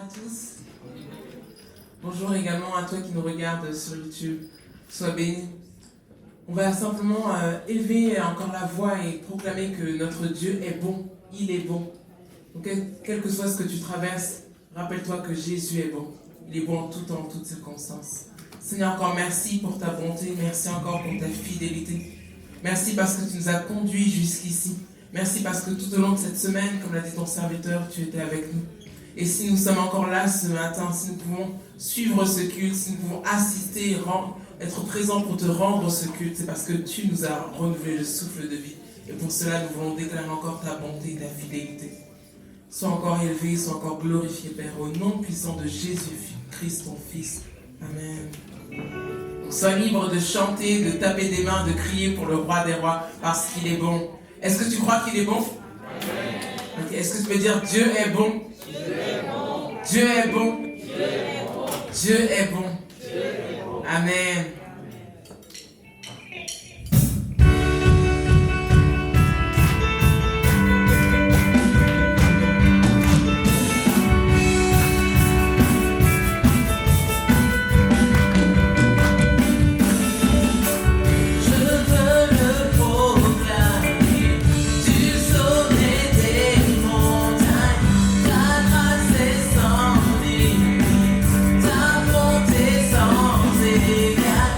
à tous. Bonjour également à toi qui nous regarde sur YouTube. Sois béni. On va simplement élever encore la voix et proclamer que notre Dieu est bon. Il est bon. Donc, quel que soit ce que tu traverses, rappelle-toi que Jésus est bon. Il est bon en tout temps, en toutes circonstances. Seigneur, encore merci pour ta bonté. Merci encore pour ta fidélité. Merci parce que tu nous as conduits jusqu'ici. Merci parce que tout au long de cette semaine, comme l'a dit ton serviteur, tu étais avec nous. Et si nous sommes encore là ce matin, si nous pouvons suivre ce culte, si nous pouvons assister, être présents pour te rendre ce culte, c'est parce que tu nous as renouvelé le souffle de vie. Et pour cela, nous voulons déclarer encore ta bonté et ta fidélité. Sois encore élevé, sois encore glorifié, Père, au nom puissant de Jésus-Christ, ton Fils. Amen. Donc, sois libre de chanter, de taper des mains, de crier pour le roi des rois, parce qu'il est bon. Est-ce que tu crois qu'il est bon? Okay. Est-ce que tu peux dire Dieu est bon? Dieu est bon. Dieu est bon. Amen. Ta bonté sans égale.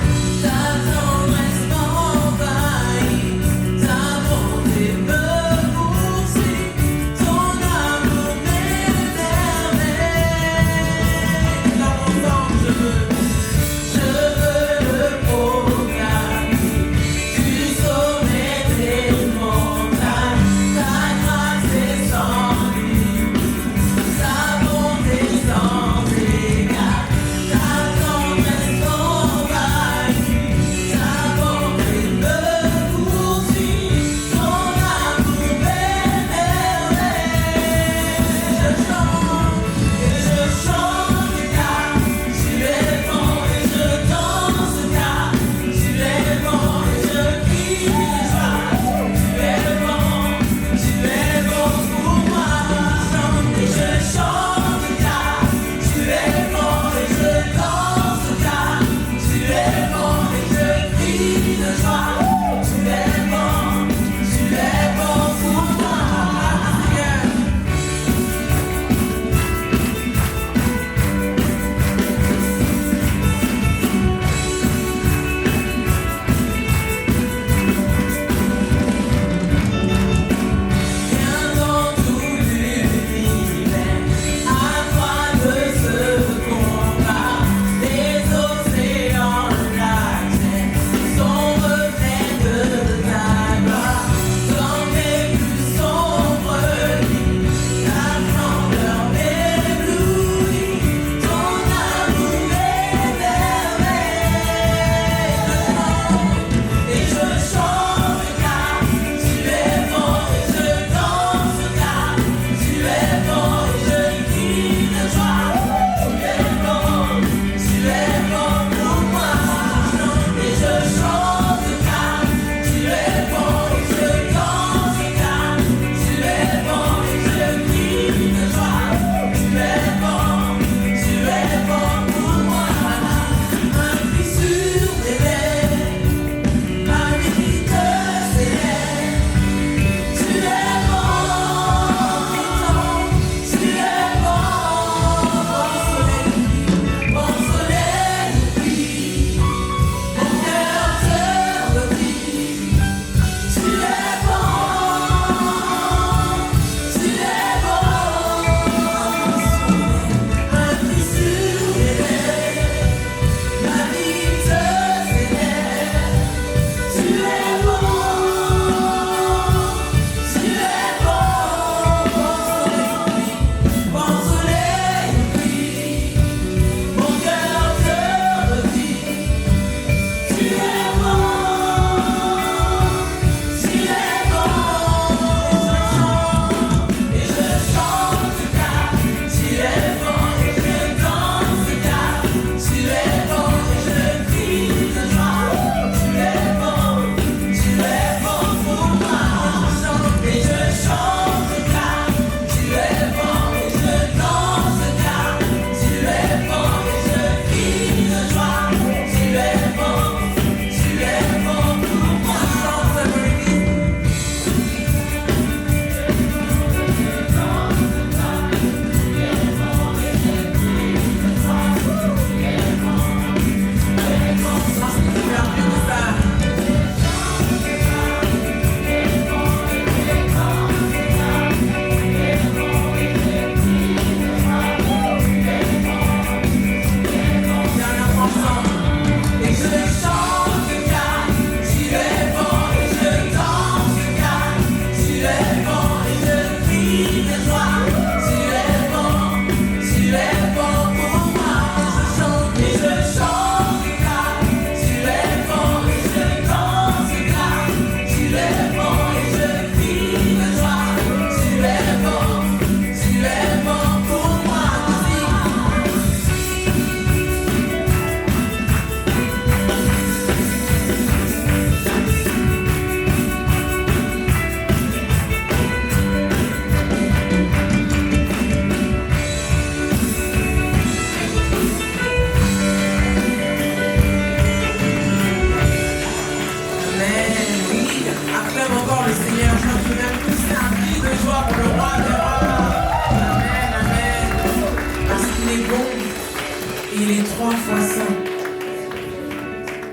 fois saint.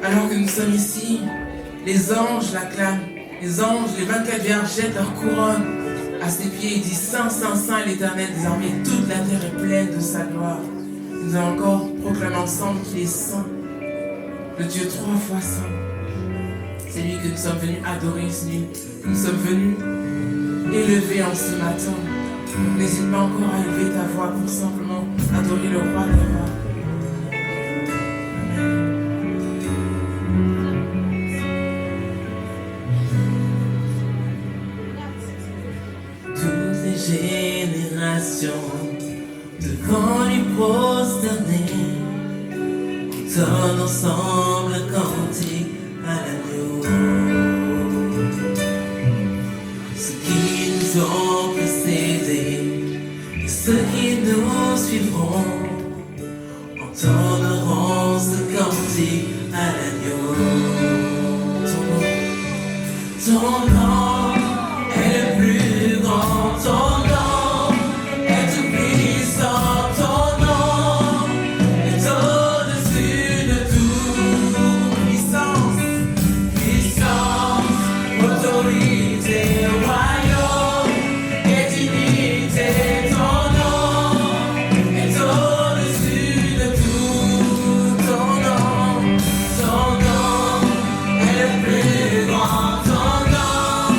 Alors que nous sommes ici, les anges l'acclament. Les anges, les 24 vierges jettent leur couronne à ses pieds et disent Saint, Saint, Saint est l'Éternel. Désormais, toute la terre est pleine de sa gloire. Nous allons encore proclamer ensemble qu'il est saint, le Dieu 3 fois saint. C'est lui que nous sommes venus adorer, c'est lui que nous sommes venus élever en ce matin. Donc n'hésite pas encore à élever ta voix pour simplement adorer le roi des rois. Toutes les générations devant lui prosterner entonnent ensemble un cantique à l'agneau. Ceux qui nous ont précédés et ceux qui nous suivront entendront ce cantique à l'agneau. Ton nom est le plus grand, ton nom est tout puissant, ton nom est au-dessus de tout. Puissance, puissance, autorité, royaume et dignité, ton nom est au-dessus de tout. Ton nom est le plus grand, ton nom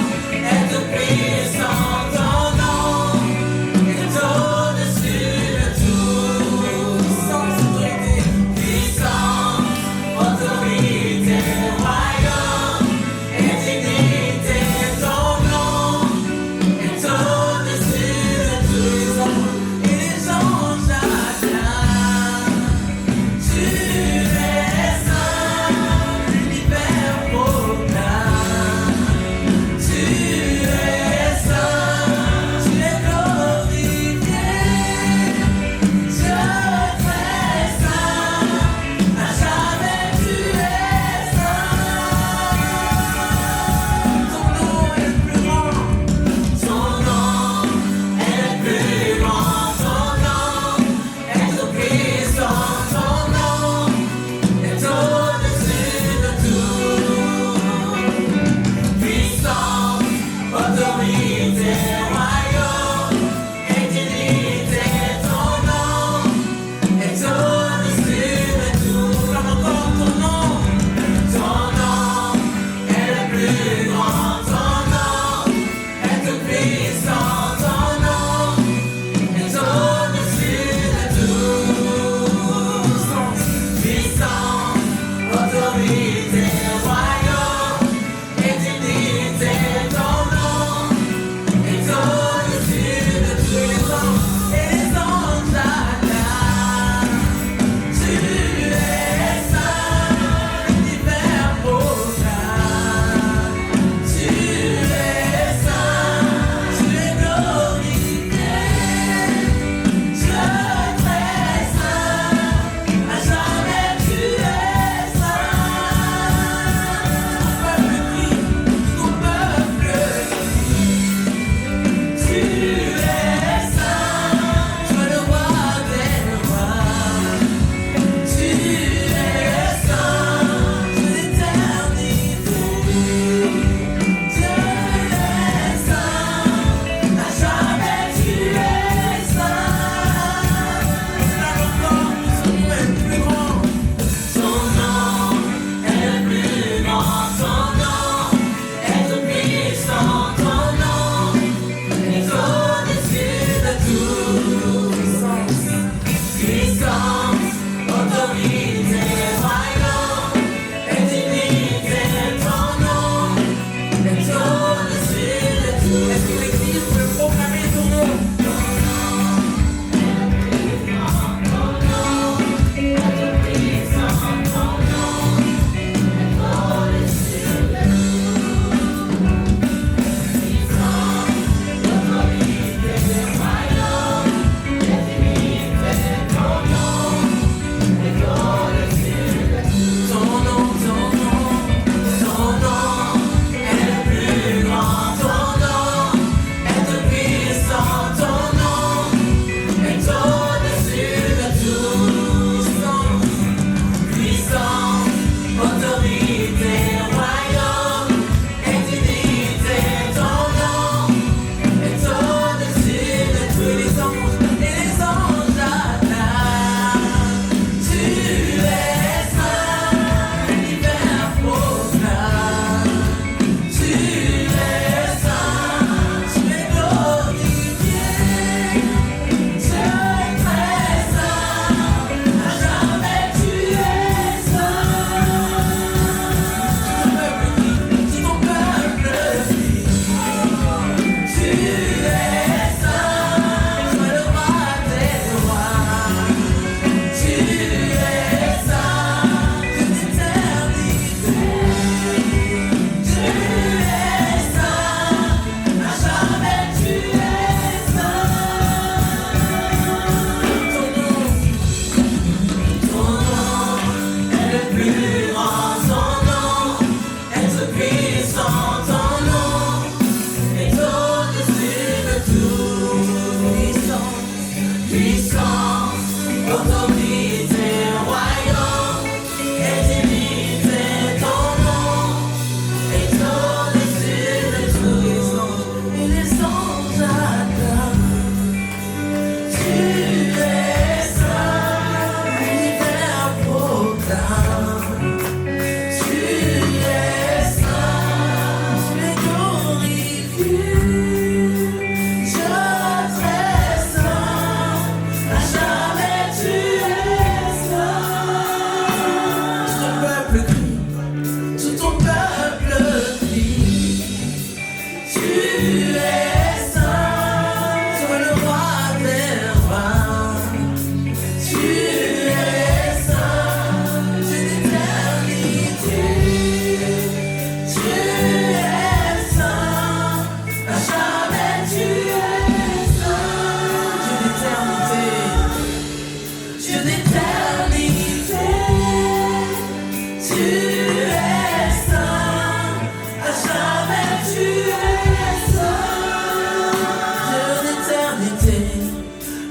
d'éternité,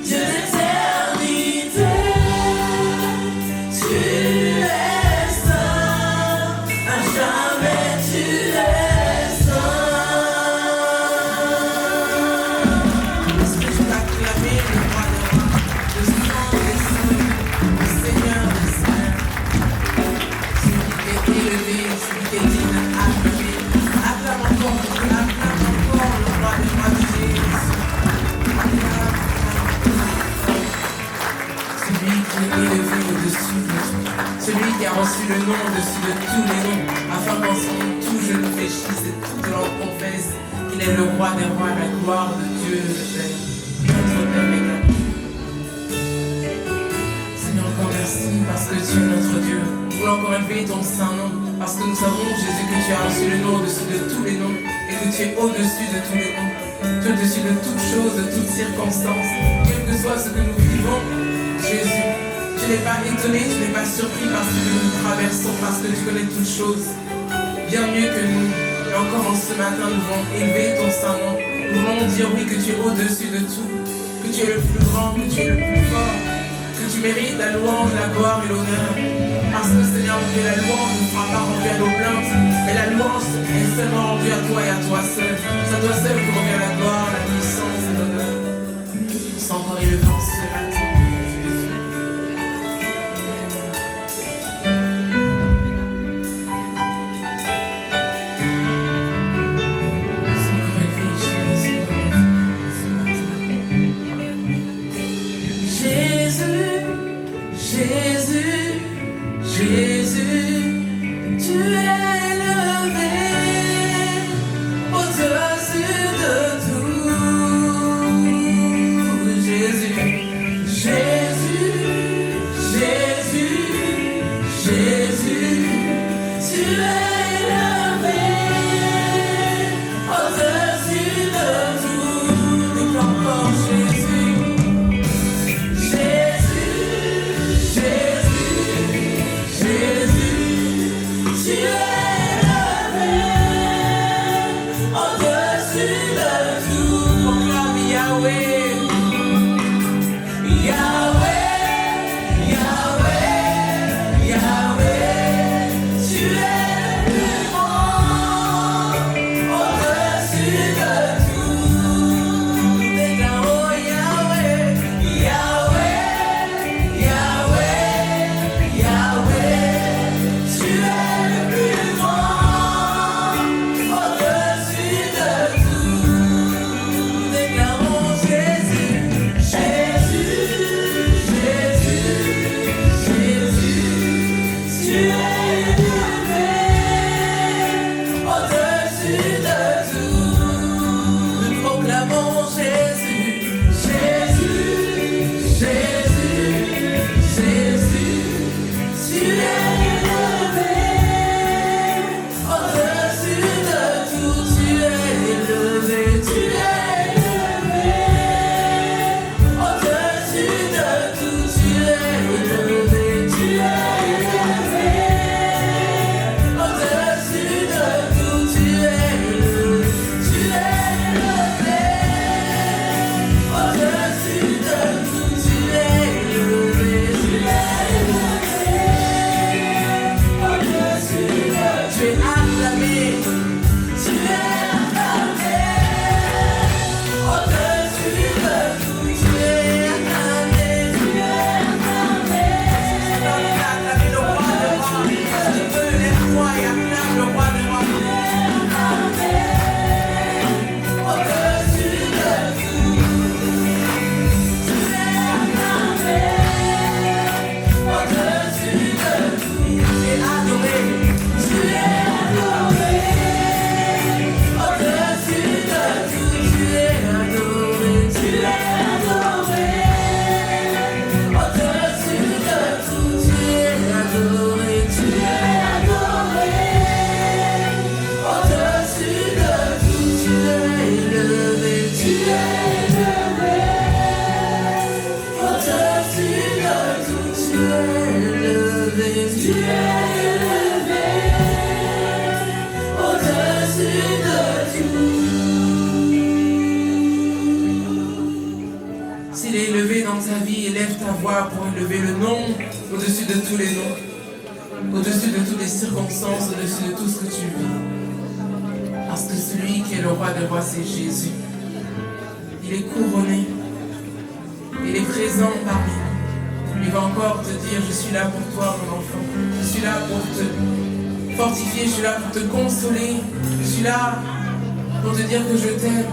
Dieu d'éternité. Tu es saint, à jamais tu es saint. Est-ce que tu vas acclamer le roi des rois, le saint des saints, le Seigneur des seigneurs, celui qui est élevé, celui qui est digne d'acclamer. Acclame encore le roi des rois de Jésus. Celui qui est élevé au-dessus de tout, celui qui a reçu le nom au-dessus de tous les noms, afin qu'en son nom tout genou fléchisse et toute langue confesse qu'il est le roi des rois, la gloire de Dieu le Père, notre Père égal. Seigneur, encore merci parce que tu es notre Dieu. Nous voulons encore élever ton saint nom, parce que nous savons, Jésus, que tu as reçu le nom au-dessus de tous les noms et que tu es au-dessus de tous les noms. Tu es au-dessus de toutes choses, de toutes circonstances, quel que soit ce que nous vivons. Jésus, tu n'es pas étonné, tu n'es pas surpris parce que nous traversons, parce que tu connais toutes choses, bien mieux que nous. Et encore en ce matin, nous voulons élever ton saint nom. Nous voulons dire oui, que tu es au-dessus de tout, que tu es le plus grand, que tu es le plus fort, que tu mérites la louange, la gloire et l'honneur. Parce que Seigneur, Dieu, la louange ne sera pas rendue à nos plaintes, mais la louange est seulement rendue à toi et à toi seul. C'est à toi seul que revient la gloire, la puissance et l'honneur. Nous sommes encore élevés en ce matin. Jésus, s'il est élevé dans ta vie, élève ta voix pour élever le nom au-dessus de tous les noms, au-dessus de toutes les circonstances, au-dessus de tout ce que tu vis. Parce que celui qui est le roi des rois, c'est Jésus. Il est couronné. Il est présent parmi nous. Il va encore te dire, je suis là pour toi, mon enfant. Je suis là pour te fortifier, je suis là pour te consoler. Je suis là pour te dire que je t'aime.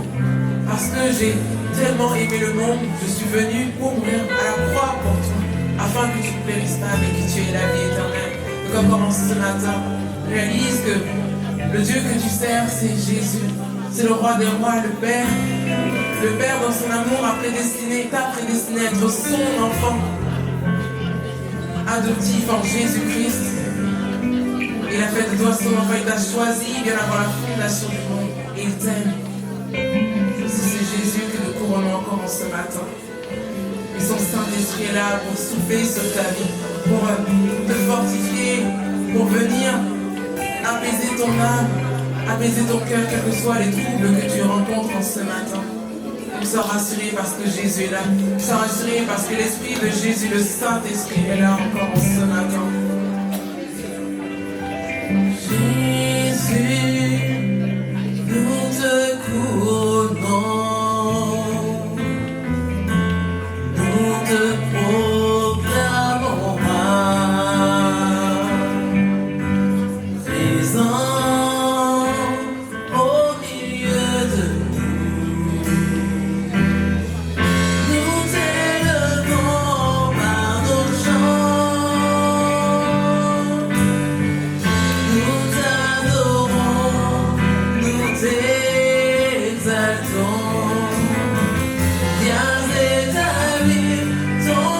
Parce que j'ai tellement aimé le monde, je suis venu pour mourir à la croix pour toi, afin que tu ne périsses pas, mais que tu aies la vie éternelle. Donc encore ce matin, réalise que le Dieu que tu sers, c'est Jésus. C'est le roi des rois, le Père. Le Père, dans son amour, t'a prédestiné à être son enfant adoptif en Jésus-Christ. Il a fait de toi son enfant, il t'a choisi bien avant la fondation du monde. Et il t'aime. C'est Jésus que nous couronnons encore en ce matin. Et son Saint-Esprit est là pour souffler sur ta vie, pour te fortifier, pour venir apaiser ton âme, apaiser ton cœur, quels que soient les troubles que tu rencontres en ce matin. Tu sois rassuré parce que Jésus est là. Tu sois rassuré parce que l'Esprit de Jésus, le Saint-Esprit est là encore en ce matin. Jésus, nous te couronnons, nous te proclamons présent au milieu de nous. Nous t'élevons par nos chants, nous t'adorons, nous t'exaltons. Viens établir ton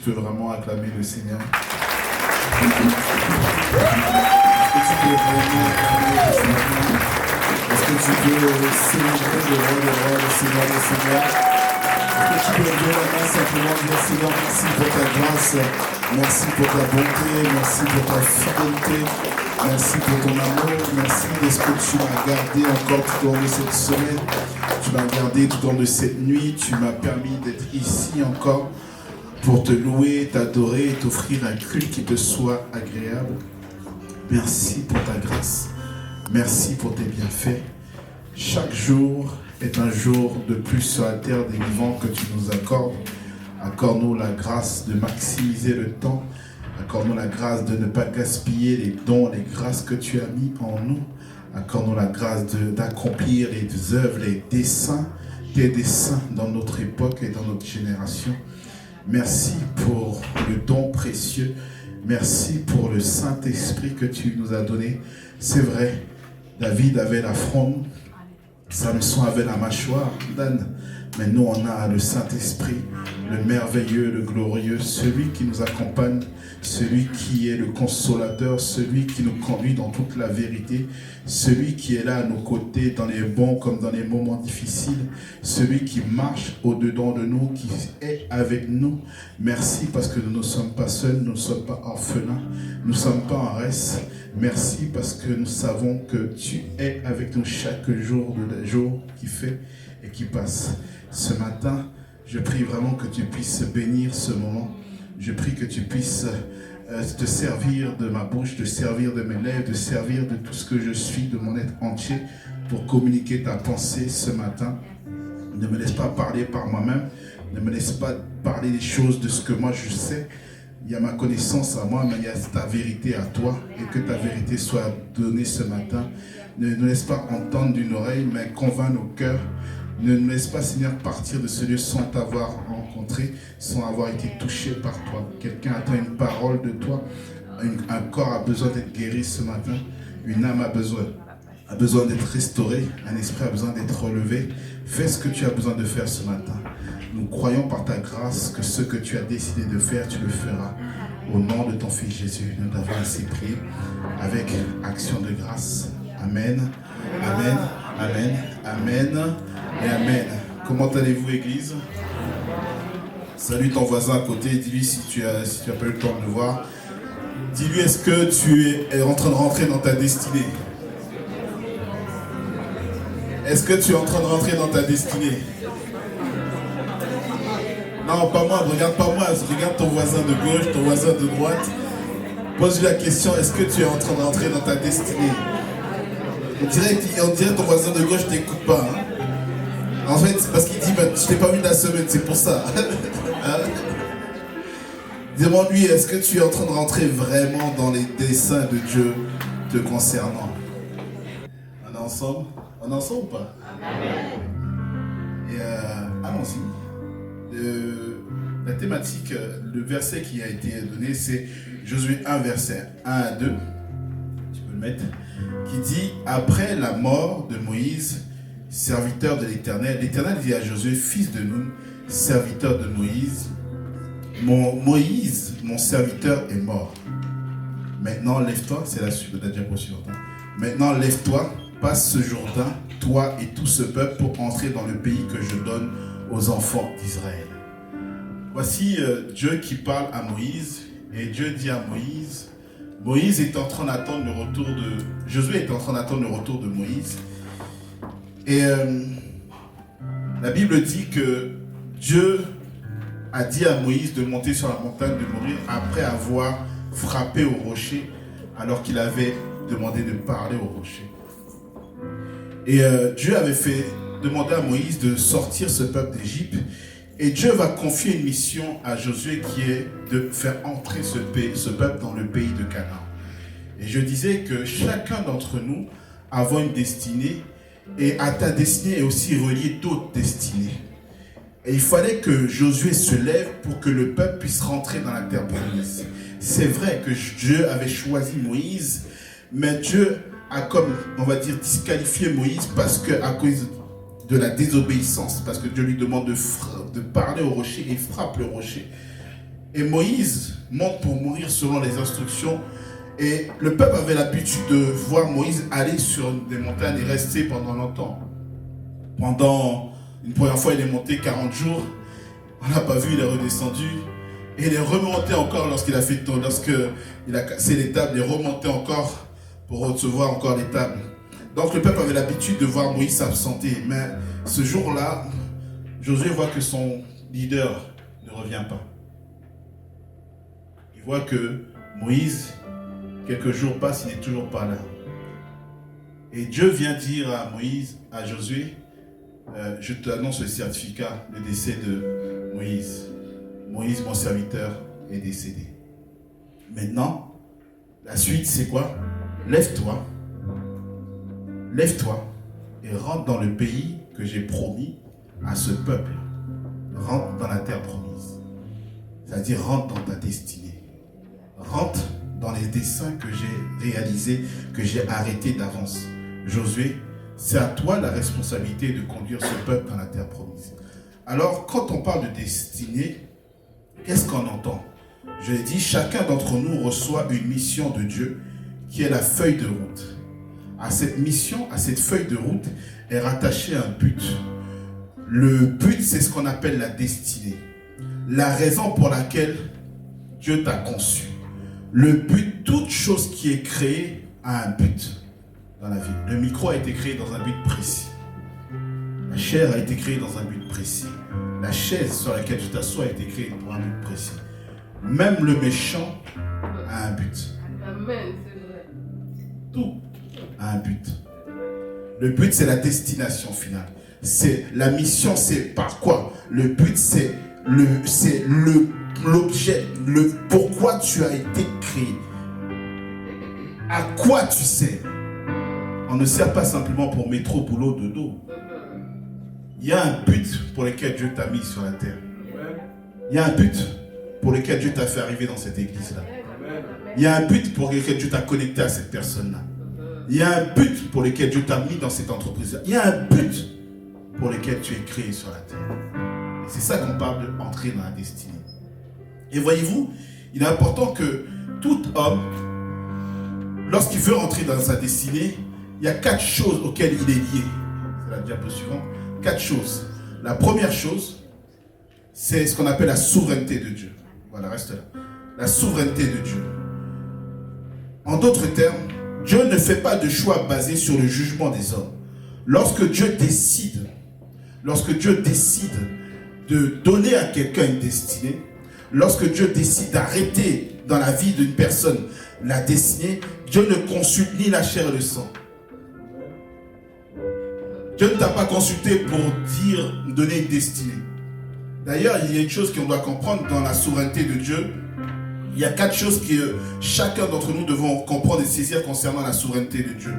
peux vraiment acclamer le Seigneur? Est-ce que tu peux vraiment acclamer le Seigneur? Est-ce que tu peux célébrer le roi des rois, le Seigneur des seigneurs? Est-ce que tu peux lever la main simplement dire Seigneur, merci pour ta grâce, merci pour ta bonté, merci pour ta fidélité, merci pour ton amour, merci parce que tu m'as gardé encore tout au long de cette semaine, tu m'as gardé tout au long de cette nuit, tu m'as permis d'être ici encore pour te louer, t'adorer et t'offrir un culte qui te soit agréable. Merci pour ta grâce, merci pour tes bienfaits. Chaque jour est un jour de plus sur la terre des vivants que tu nous accordes. Accorde-nous la grâce de maximiser le temps. Accorde-nous la grâce de ne pas gaspiller les dons, les grâces que tu as mis en nous. Accorde-nous la grâce d'accomplir les œuvres, les desseins, tes desseins dans notre époque et dans notre génération. Merci pour le don précieux. Merci pour le Saint-Esprit que tu nous as donné. C'est vrai, David avait la fronde, Samson avait la mâchoire, Dan. Mais nous, on a le Saint-Esprit, le merveilleux, le glorieux, celui qui nous accompagne, celui qui est le consolateur, celui qui nous conduit dans toute la vérité, celui qui est là à nos côtés dans les bons comme dans les moments difficiles, celui qui marche au-dedans de nous, qui est avec nous. Merci parce que nous ne sommes pas seuls, nous ne sommes pas orphelins, nous ne sommes pas en reste. Merci parce que nous savons que tu es avec nous chaque jour de le jour qui fait et qui passe. Ce matin, je prie vraiment que tu puisses bénir ce moment. Je prie que tu puisses te servir de ma bouche, te servir de mes lèvres, te servir de tout ce que je suis, de mon être entier, pour communiquer ta pensée ce matin. Ne me laisse pas parler par moi-même. Ne me laisse pas parler des choses de ce que moi je sais. Il y a ma connaissance à moi, mais il y a ta vérité à toi. Et que ta vérité soit donnée ce matin. Ne nous laisse pas entendre d'une oreille, mais convainc nos cœurs. Ne nous laisse pas, Seigneur, partir de ce lieu sans t'avoir rencontré, sans avoir été touché par toi. Quelqu'un attend une parole de toi. Un corps a besoin d'être guéri ce matin. Une âme a besoin d'être restaurée. Un esprit a besoin d'être relevé. Fais ce que tu as besoin de faire ce matin. Nous croyons par ta grâce que ce que tu as décidé de faire, tu le feras. Au nom de ton Fils Jésus, nous t'avons ainsi prié avec action de grâce. Amen, amen, amen, amen et amen. Comment allez-vous, Église? Salue ton voisin à côté, dis-lui si tu as pas eu le temps de le voir. Dis-lui, est-ce que tu es en train de rentrer dans ta destinée? Est-ce que tu es en train de rentrer dans ta destinée? Non, pas moi, regarde pas moi, regarde ton voisin de gauche, ton voisin de droite. Pose-lui la question, est-ce que tu es en train de rentrer dans ta destinée? On dirait ton voisin de gauche t'écoute pas. Hein? En fait, c'est parce qu'il dit, bah, je t'ai pas vu de la semaine, c'est pour ça. Hein? Demande-lui, est-ce que tu es en train de rentrer vraiment dans les desseins de Dieu te concernant? On est ensemble? On est ensemble ou pas? Et allons-y. La thématique, le verset qui a été donné, c'est Josué 1, verset 1 à 2. Tu peux le mettre. Qui dit, après la mort de Moïse, serviteur de l'Éternel, l'Éternel dit à Josué, fils de Nun, serviteur de Moïse, Moïse, mon serviteur, est mort. Maintenant, lève-toi, c'est la suite de la diapo suivante. Maintenant, lève-toi, passe ce Jourdain, toi et tout ce peuple, pour entrer dans le pays que je donne aux enfants d'Israël. Voici Dieu qui parle à Moïse, et Dieu dit à Moïse, Moïse est en train d'attendre le retour de... Josué est en train d'attendre le retour de Moïse. Et la Bible dit que Dieu a dit à Moïse de monter sur la montagne de mourir après avoir frappé au rocher, alors qu'il avait demandé de parler au rocher. Et Dieu avait demandé à Moïse de sortir ce peuple d'Égypte. Et Dieu va confier une mission à Josué qui est de faire entrer ce peuple dans le pays de Canaan. Et je disais que chacun d'entre nous avons une destinée, et à ta destinée est aussi reliée d'autres destinées. Et il fallait que Josué se lève pour que le peuple puisse rentrer dans la terre promise. C'est vrai que Dieu avait choisi Moïse, mais Dieu a, comme on va dire, disqualifié Moïse parce que à cause de la désobéissance, parce que Dieu lui demande de parler au rocher et frappe le rocher. Et Moïse monte pour mourir selon les instructions. Et le peuple avait l'habitude de voir Moïse aller sur des montagnes et rester pendant longtemps. Une première fois, il est monté 40 jours. On n'a pas vu, il est redescendu. Et il est remonté encore lorsqu'il a cassé les tables. Il est remonté encore pour recevoir encore les tables. Donc le peuple avait l'habitude de voir Moïse s'absenter. Mais ce jour-là, Josué voit que son leader ne revient pas. Il voit que Moïse, quelques jours passent, il n'est toujours pas là. Et Dieu vient dire à Moïse, à Josué, je t'annonce le certificat, le décès de Moïse. Moïse, mon serviteur, est décédé. Maintenant, la suite, c'est quoi? Lève-toi et rentre dans le pays que j'ai promis à ce peuple. Rentre dans la terre promise. C'est-à-dire, rentre dans ta destinée. Rentre dans les desseins que j'ai réalisés, que j'ai arrêtés d'avance. Josué, c'est à toi la responsabilité de conduire ce peuple dans la terre promise. Alors, quand on parle de destinée, qu'est-ce qu'on entend? Je l'ai dit, chacun d'entre nous reçoit une mission de Dieu qui est la feuille de route. À cette mission, à cette feuille de route, est rattaché un but. Le but, c'est ce qu'on appelle la destinée. La raison pour laquelle Dieu t'a conçu. Le but, toute chose qui est créée a un but dans la vie. Le micro a été créé dans un but précis. La chair a été créée dans un but précis. La chaise sur laquelle tu t'assois a été créée pour un but précis. Même le méchant a un but. Amen, c'est vrai. Tout a un but. Le but, c'est la destination finale. C'est la mission, c'est par quoi? Le but, c'est l'objet, le pourquoi tu as été créé. À quoi tu sers? On ne sert pas simplement pour métro, boulot, dodo. Il y a un but pour lequel Dieu t'a mis sur la terre. Il y a un but pour lequel Dieu t'a fait arriver dans cette église-là. Il y a un but pour lequel Dieu t'a connecté à cette personne-là. Il y a un but pour lequel Dieu t'a mis dans cette entreprise-là. Il y a un but pour lequel tu es créé sur la terre. Et c'est ça qu'on parle d'entrer dans la destinée. Et voyez-vous, il est important que tout homme, lorsqu'il veut entrer dans sa destinée, il y a 4 choses auxquelles il est lié. C'est la diapo suivante. 4 choses. La première chose, c'est ce qu'on appelle la souveraineté de Dieu. Voilà, reste là. La souveraineté de Dieu. En d'autres termes, Dieu ne fait pas de choix basés sur le jugement des hommes. Lorsque Dieu décide de donner à quelqu'un une destinée, lorsque Dieu décide d'arrêter dans la vie d'une personne la destinée, Dieu ne consulte ni la chair et le sang. Dieu ne t'a pas consulté pour donner une destinée. D'ailleurs, il y a une chose qu'on doit comprendre dans la souveraineté de Dieu. Il y a 4 choses que chacun d'entre nous devons comprendre et saisir concernant la souveraineté de Dieu.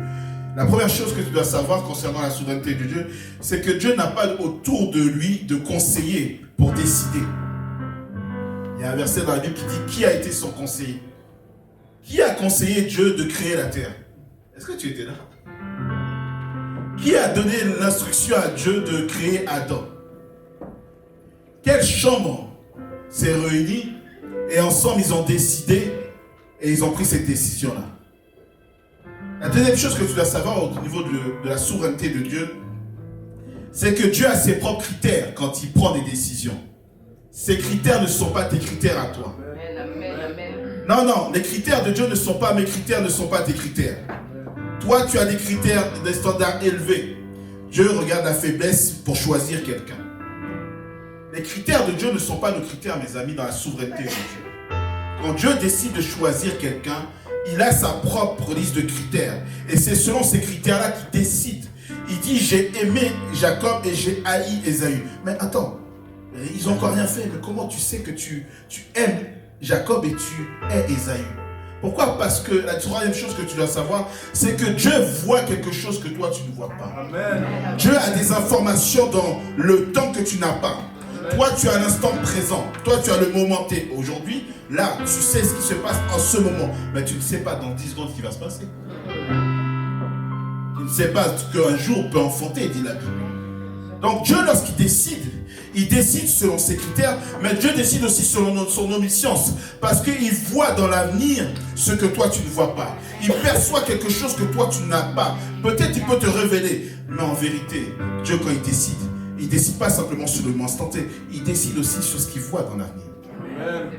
La première chose que tu dois savoir concernant la souveraineté de Dieu, c'est que Dieu n'a pas autour de lui de conseiller pour décider. Il y a un verset dans la Bible qui dit qui a été son conseiller. Qui a conseillé Dieu de créer la terre? Est-ce que tu étais là? Qui a donné l'instruction à Dieu de créer Adam? Quelle chambre s'est réunie et ensemble ils ont décidé et ils ont pris cette décision-là? La deuxième chose que tu dois savoir au niveau de la souveraineté de Dieu, c'est que Dieu a ses propres critères quand il prend des décisions. Ces critères ne sont pas tes critères à toi. Non, les critères de Dieu ne sont pas mes critères, ne sont pas tes critères. Toi, tu as des critères, des standards élevés. Dieu regarde la faiblesse pour choisir quelqu'un. Les critères de Dieu ne sont pas nos critères, mes amis, dans la souveraineté de Dieu. Quand Dieu décide de choisir quelqu'un, il a sa propre liste de critères. Et c'est selon ces critères-là qu'il décide. Il dit, j'ai aimé Jacob et j'ai haï Ésaü. Mais attends, ils n'ont encore rien fait. Mais comment tu sais que tu aimes Jacob et tu hais Ésaü? Pourquoi? Parce que la troisième chose que tu dois savoir, c'est que Dieu voit quelque chose que toi, tu ne vois pas. Amen. Dieu a des informations dans le temps que tu n'as pas. Toi, tu as l'instant présent. Toi, tu as le moment T. Aujourd'hui, là, tu sais ce qui se passe en ce moment. Mais tu ne sais pas dans 10 secondes ce qui va se passer. Tu ne sais pas qu'un jour peut enfanter, dit la Bible. Donc Dieu, lorsqu'il décide, il décide selon ses critères, mais Dieu décide aussi selon son omniscience. Parce qu'il voit dans l'avenir ce que toi tu ne vois pas. Il perçoit quelque chose que toi tu n'as pas. Peut-être il peut te révéler, mais en vérité, Dieu quand il décide pas simplement sur le moment instantané, il décide aussi sur ce qu'il voit dans l'avenir. Amen.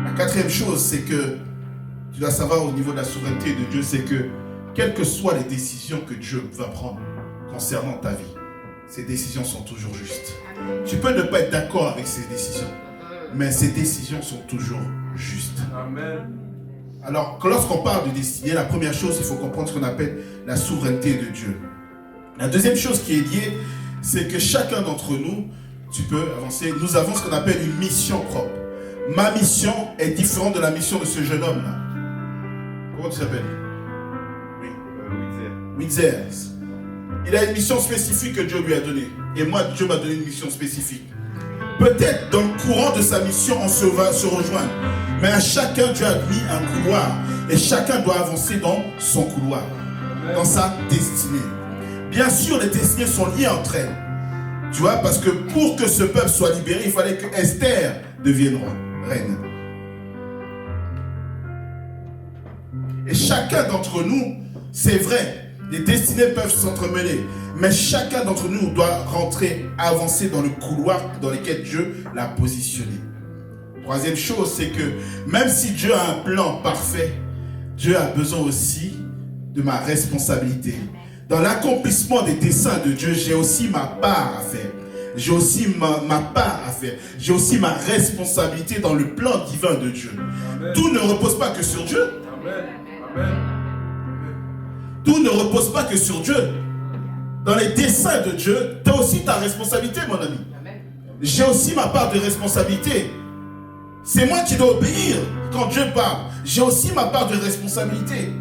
La quatrième chose, c'est que tu dois savoir au niveau de la souveraineté de Dieu, c'est que quelles que soient les décisions que Dieu va prendre concernant ta vie, ces décisions sont toujours justes. Tu peux ne pas être d'accord avec ces décisions, mais ces décisions sont toujours justes. Amen. Alors, lorsqu'on parle de destinée, la première chose, il faut comprendre ce qu'on appelle la souveraineté de Dieu. La deuxième chose qui est liée, c'est que chacun d'entre nous, tu peux avancer, nous avons ce qu'on appelle une mission propre. Ma mission est différente de la mission de ce jeune homme-là. Comment tu t'appelles? Oui, Witzer. Il a une mission spécifique que Dieu lui a donnée. Et moi, Dieu m'a donné une mission spécifique. Peut-être dans le courant de sa mission, on va se rejoindre. Mais à chacun, Dieu a mis un couloir. Et chacun doit avancer dans son couloir, dans sa destinée. Bien sûr, les destinées sont liées entre elles. Tu vois, parce que pour que ce peuple soit libéré, il fallait que Esther devienne reine. Et chacun d'entre nous, c'est vrai, les destinées peuvent s'entremêler, mais chacun d'entre nous doit rentrer, avancer dans le couloir dans lequel Dieu l'a positionné. Troisième chose, c'est que même si Dieu a un plan parfait, Dieu a besoin aussi de ma responsabilité. Dans l'accomplissement des desseins de Dieu, j'ai aussi ma part à faire. J'ai aussi ma part à faire. J'ai aussi ma responsabilité dans le plan divin de Dieu. Amen. Tout ne repose pas que sur Dieu. Amen. Amen. Tout ne repose pas que sur Dieu. Dans les desseins de Dieu, tu as aussi ta responsabilité, mon ami. J'ai aussi ma part de responsabilité. C'est moi qui dois obéir quand Dieu parle. J'ai aussi ma part de responsabilité.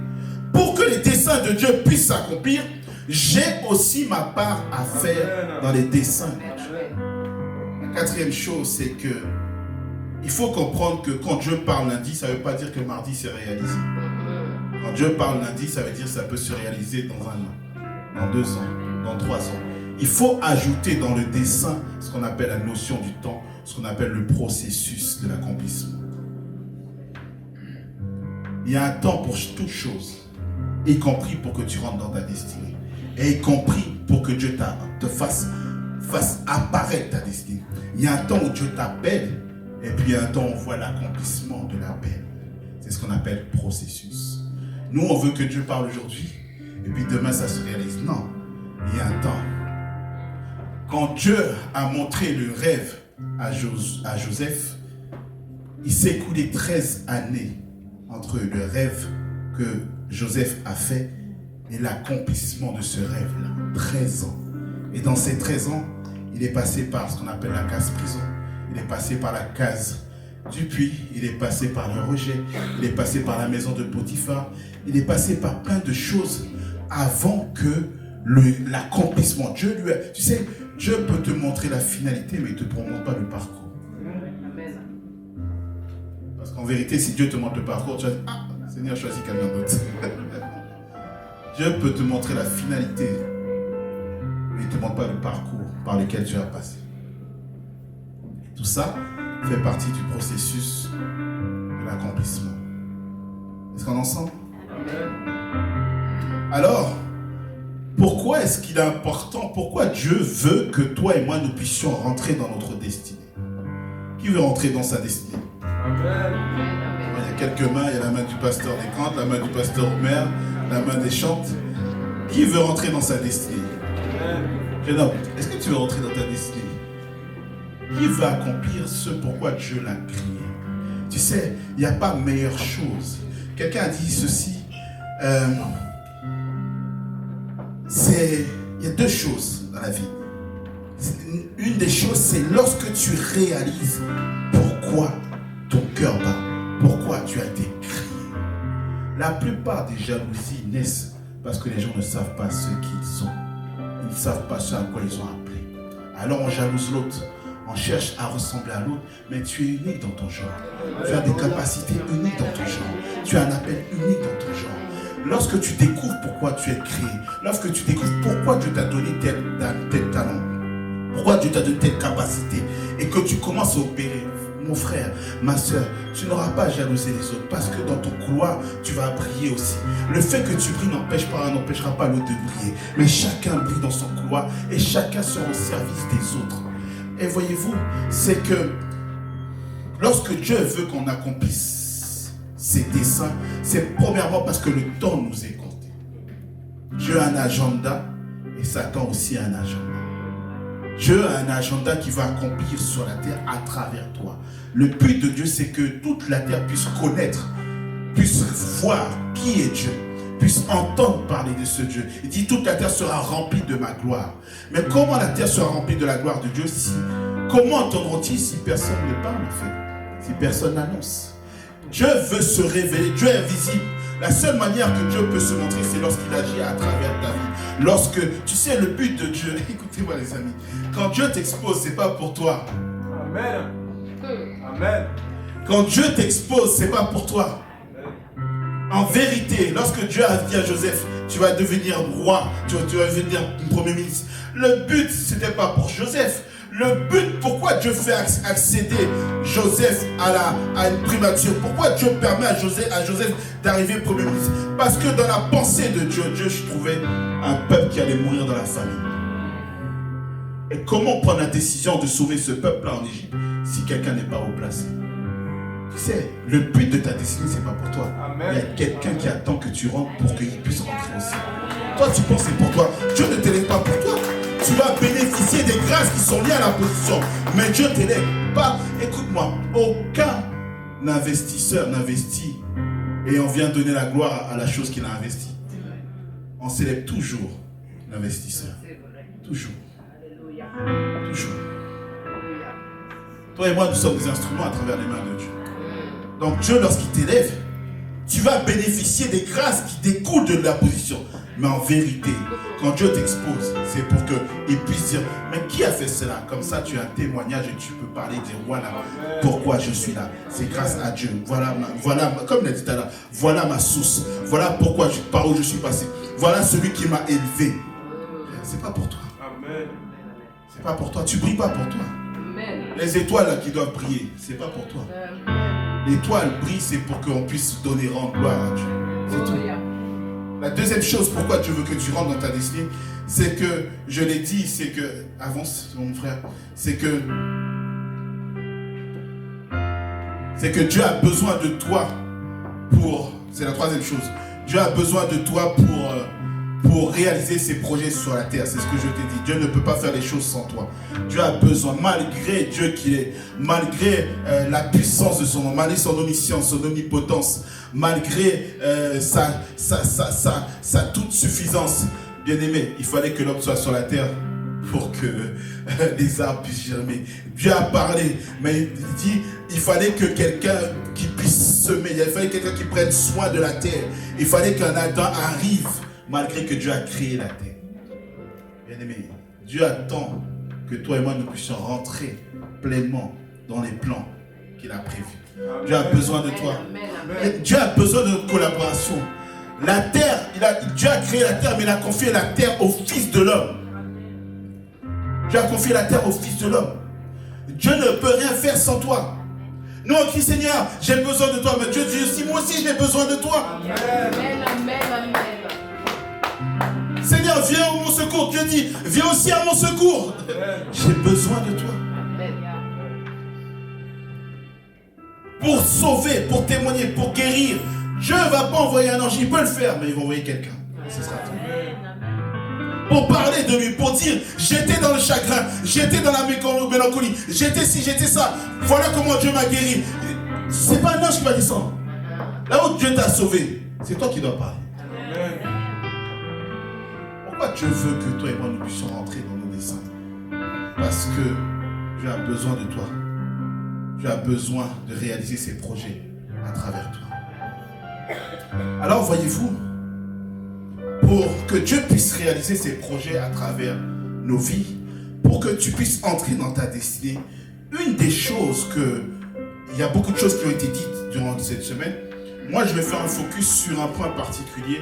Pour que les desseins de Dieu puissent s'accomplir, j'ai aussi ma part à faire dans les desseins de Dieu. La quatrième chose, c'est que il faut comprendre que quand Dieu parle lundi, ça ne veut pas dire que mardi c'est réalisé. Quand Dieu parle lundi, ça veut dire que ça peut se réaliser dans 1 an, dans 2 ans, dans 3 ans. Il faut ajouter dans le dessein ce qu'on appelle la notion du temps, ce qu'on appelle le processus de l'accomplissement. Il y a un temps pour toute chose, y compris pour que tu rentres dans ta destinée, et y compris pour que Dieu te fasse apparaître ta destinée. Il y a un temps où Dieu t'appelle, et puis il y a un temps où on voit l'accomplissement de l'appel. C'est ce qu'on appelle processus. Nous, on veut que Dieu parle aujourd'hui, et puis demain ça se réalise. Non, il y a un temps. Quand Dieu a montré le rêve à Joseph, il s'est écoulé 13 années entre le rêve que Joseph a fait et l'accomplissement de ce rêve-là. 13 ans. Et dans ces 13 ans, il est passé par ce qu'on appelle la case prison. Il est passé par la case du puits. Il est passé par le rejet. Il est passé par la maison de Potiphar. Il est passé par plein de choses avant que l'accomplissement. Dieu lui a... Tu sais, Dieu peut te montrer la finalité, mais il ne te montre pas le parcours. Parce qu'en vérité, si Dieu te montre le parcours, tu vas dire, ah, Seigneur, choisis quelqu'un d'autre. Dieu peut te montrer la finalité, mais il ne te montre pas le parcours par lequel tu as passé. Tout ça fait partie du processus de l'accomplissement. Est-ce qu'on est ensemble? Alors, pourquoi est-ce qu'il est important? Pourquoi Dieu veut que toi et moi nous puissions rentrer dans notre destinée? Qui veut rentrer dans sa destinée? Amen. Il y a quelques mains, il y a la main du pasteur des Cantes, la main du pasteur Omer, la main des Chantes. Qui veut rentrer dans sa destinée? Jeune homme, est-ce que tu veux rentrer dans ta destinée? Qui veut accomplir ce pourquoi Dieu l'a créé? Tu sais, il n'y a pas meilleure chose. Quelqu'un a dit ceci. Il y a 2 choses dans la vie. Une des choses, c'est lorsque tu réalises pourquoi ton cœur bat, pourquoi tu as été créé. La plupart des jalousies naissent parce que les gens ne savent pas ce qu'ils sont. Ils ne savent pas ce à quoi ils sont appelés. Alors on jalouse l'autre, on cherche à ressembler à l'autre, mais tu es unique dans ton genre. Tu as des capacités uniques dans ton genre. Tu as un appel unique dans ton genre. lorsque tu découvres pourquoi tu es créé, lorsque tu découvres pourquoi Dieu t'a donné tel talent, pourquoi Dieu t'a donné telle capacité, et que tu commences à opérer, mon frère, ma soeur, tu n'auras pas à jalouser les autres, parce que dans ton couloir, tu vas briller aussi. Le fait que tu brilles n'empêchera pas l'autre de briller, mais chacun brille dans son couloir, et chacun sera au service des autres. Et voyez-vous, c'est que lorsque Dieu veut qu'on accomplisse ses desseins, c'est premièrement parce que le temps nous est compté. Dieu a un agenda et Satan aussi a un agenda. Dieu a un agenda qui va accomplir sur la terre à travers toi. Le but de Dieu, c'est que toute la terre puisse connaître, puisse voir qui est Dieu, puisse entendre parler de ce Dieu. Il dit toute la terre sera remplie de ma gloire. Mais comment la terre sera remplie de la gloire de Dieu comment entendront-ils si personne ne parle en fait, si personne n'annonce? Dieu veut se révéler, Dieu est visible. La seule manière que Dieu peut se montrer, c'est lorsqu'il agit à travers ta vie. Lorsque, tu sais, le but de Dieu, écoutez-moi les amis, quand Dieu t'expose, c'est pas pour toi. Amen. Amen. Quand Dieu t'expose, c'est pas pour toi. En vérité, lorsque Dieu a dit à Joseph, tu vas devenir roi, tu vas devenir premier ministre, le but, c'était pas pour Joseph. Le but, pourquoi Dieu fait accéder Joseph à une primature? Pourquoi Dieu permet à Joseph d'arriver premier ministre? Parce que dans la pensée de Dieu, Dieu trouvait un peuple qui allait mourir dans la famine. Et comment prendre la décision de sauver ce peuple-là en Égypte si quelqu'un n'est pas haut placé? Tu sais, le but de ta destinée, c'est pas pour toi. Amen. Il y a quelqu'un qui attend que tu rentres pour qu'il puisse rentrer aussi. Toi, tu penses que c'est pour toi. Dieu ne t'élève pas pour toi. Tu vas bénéficier des grâces qui sont liées à la position. Mais Dieu ne t'élève pas. Écoute-moi, aucun investisseur n'investit et on vient donner la gloire à la chose qu'il a investie. On célèbre toujours l'investisseur. Toujours. Toujours. Toi et moi, nous sommes des instruments à travers les mains de Dieu. Donc Dieu, lorsqu'il t'élève, tu vas bénéficier des grâces qui découlent de la position. Mais en vérité, quand Dieu t'expose, c'est pour qu'il puisse dire, mais qui a fait cela? Comme ça, tu as un témoignage et tu peux parler, dire, voilà pourquoi je suis là. C'est grâce à Dieu. Voilà, comme l'a dit tout à l'heure, voilà ma source. Voilà pourquoi par où je suis passé. Voilà celui qui m'a élevé. C'est pas pour toi. Amen. C'est pas pour toi. Tu brilles pas pour toi. Les étoiles là, qui doivent briller, c'est pas pour toi. L'étoile brille, c'est pour qu'on puisse donner rendre gloire à Dieu. C'est tout. La deuxième chose, pourquoi Dieu veut que tu rentres dans ta destinée, c'est que, je l'ai dit, c'est que, avance mon frère, c'est que Dieu a besoin de toi c'est la troisième chose, Dieu a besoin de toi pour réaliser ses projets sur la terre. C'est ce que je t'ai dit. Dieu ne peut pas faire les choses sans toi. Dieu a besoin, malgré Dieu qu'il est, malgré la puissance de son nom, malgré son omniscience, son omnipotence, malgré sa toute suffisance. Bien aimé, il fallait que l'homme soit sur la terre pour que les arbres puissent germer. Dieu a parlé, mais il dit, il fallait que quelqu'un qui puisse semer, il fallait quelqu'un qui prenne soin de la terre. Il fallait qu'un Adam arrive, malgré que Dieu a créé la terre. Bien aimé, Dieu attend que toi et moi nous puissions rentrer pleinement dans les plans qu'il a prévus. Dieu a besoin de toi. Dieu a besoin de notre collaboration. La terre, Dieu a créé la terre, mais il a confié la terre au Fils de l'homme. Dieu a confié la terre au Fils de l'homme. Dieu ne peut rien faire sans toi. Nous on crie, Seigneur, j'ai besoin de toi. Mais Dieu dit aussi, moi aussi j'ai besoin de toi. Amen, amen, amen. Seigneur, viens à mon secours. Dieu dit, viens aussi à mon secours. J'ai besoin de toi. Pour sauver, pour témoigner, pour guérir. Dieu ne va pas envoyer un ange, il peut le faire, mais il va envoyer quelqu'un. Ce sera tout. Pour parler de lui, pour dire, j'étais dans le chagrin, j'étais dans la mélancolie, j'étais ci, j'étais ça. Voilà comment Dieu m'a guéri. C'est pas un ange qui va descendre. Là où Dieu t'a sauvé, c'est toi qui dois parler. Pourquoi Dieu veut que toi et moi nous puissions rentrer dans nos desseins? Parce que Dieu a besoin de toi. Dieu a besoin de réaliser ses projets à travers toi. Alors voyez-vous, pour que Dieu puisse réaliser ses projets à travers nos vies, pour que tu puisses entrer dans ta destinée, une des choses il y a beaucoup de choses qui ont été dites durant cette semaine, moi je vais faire un focus sur un point particulier.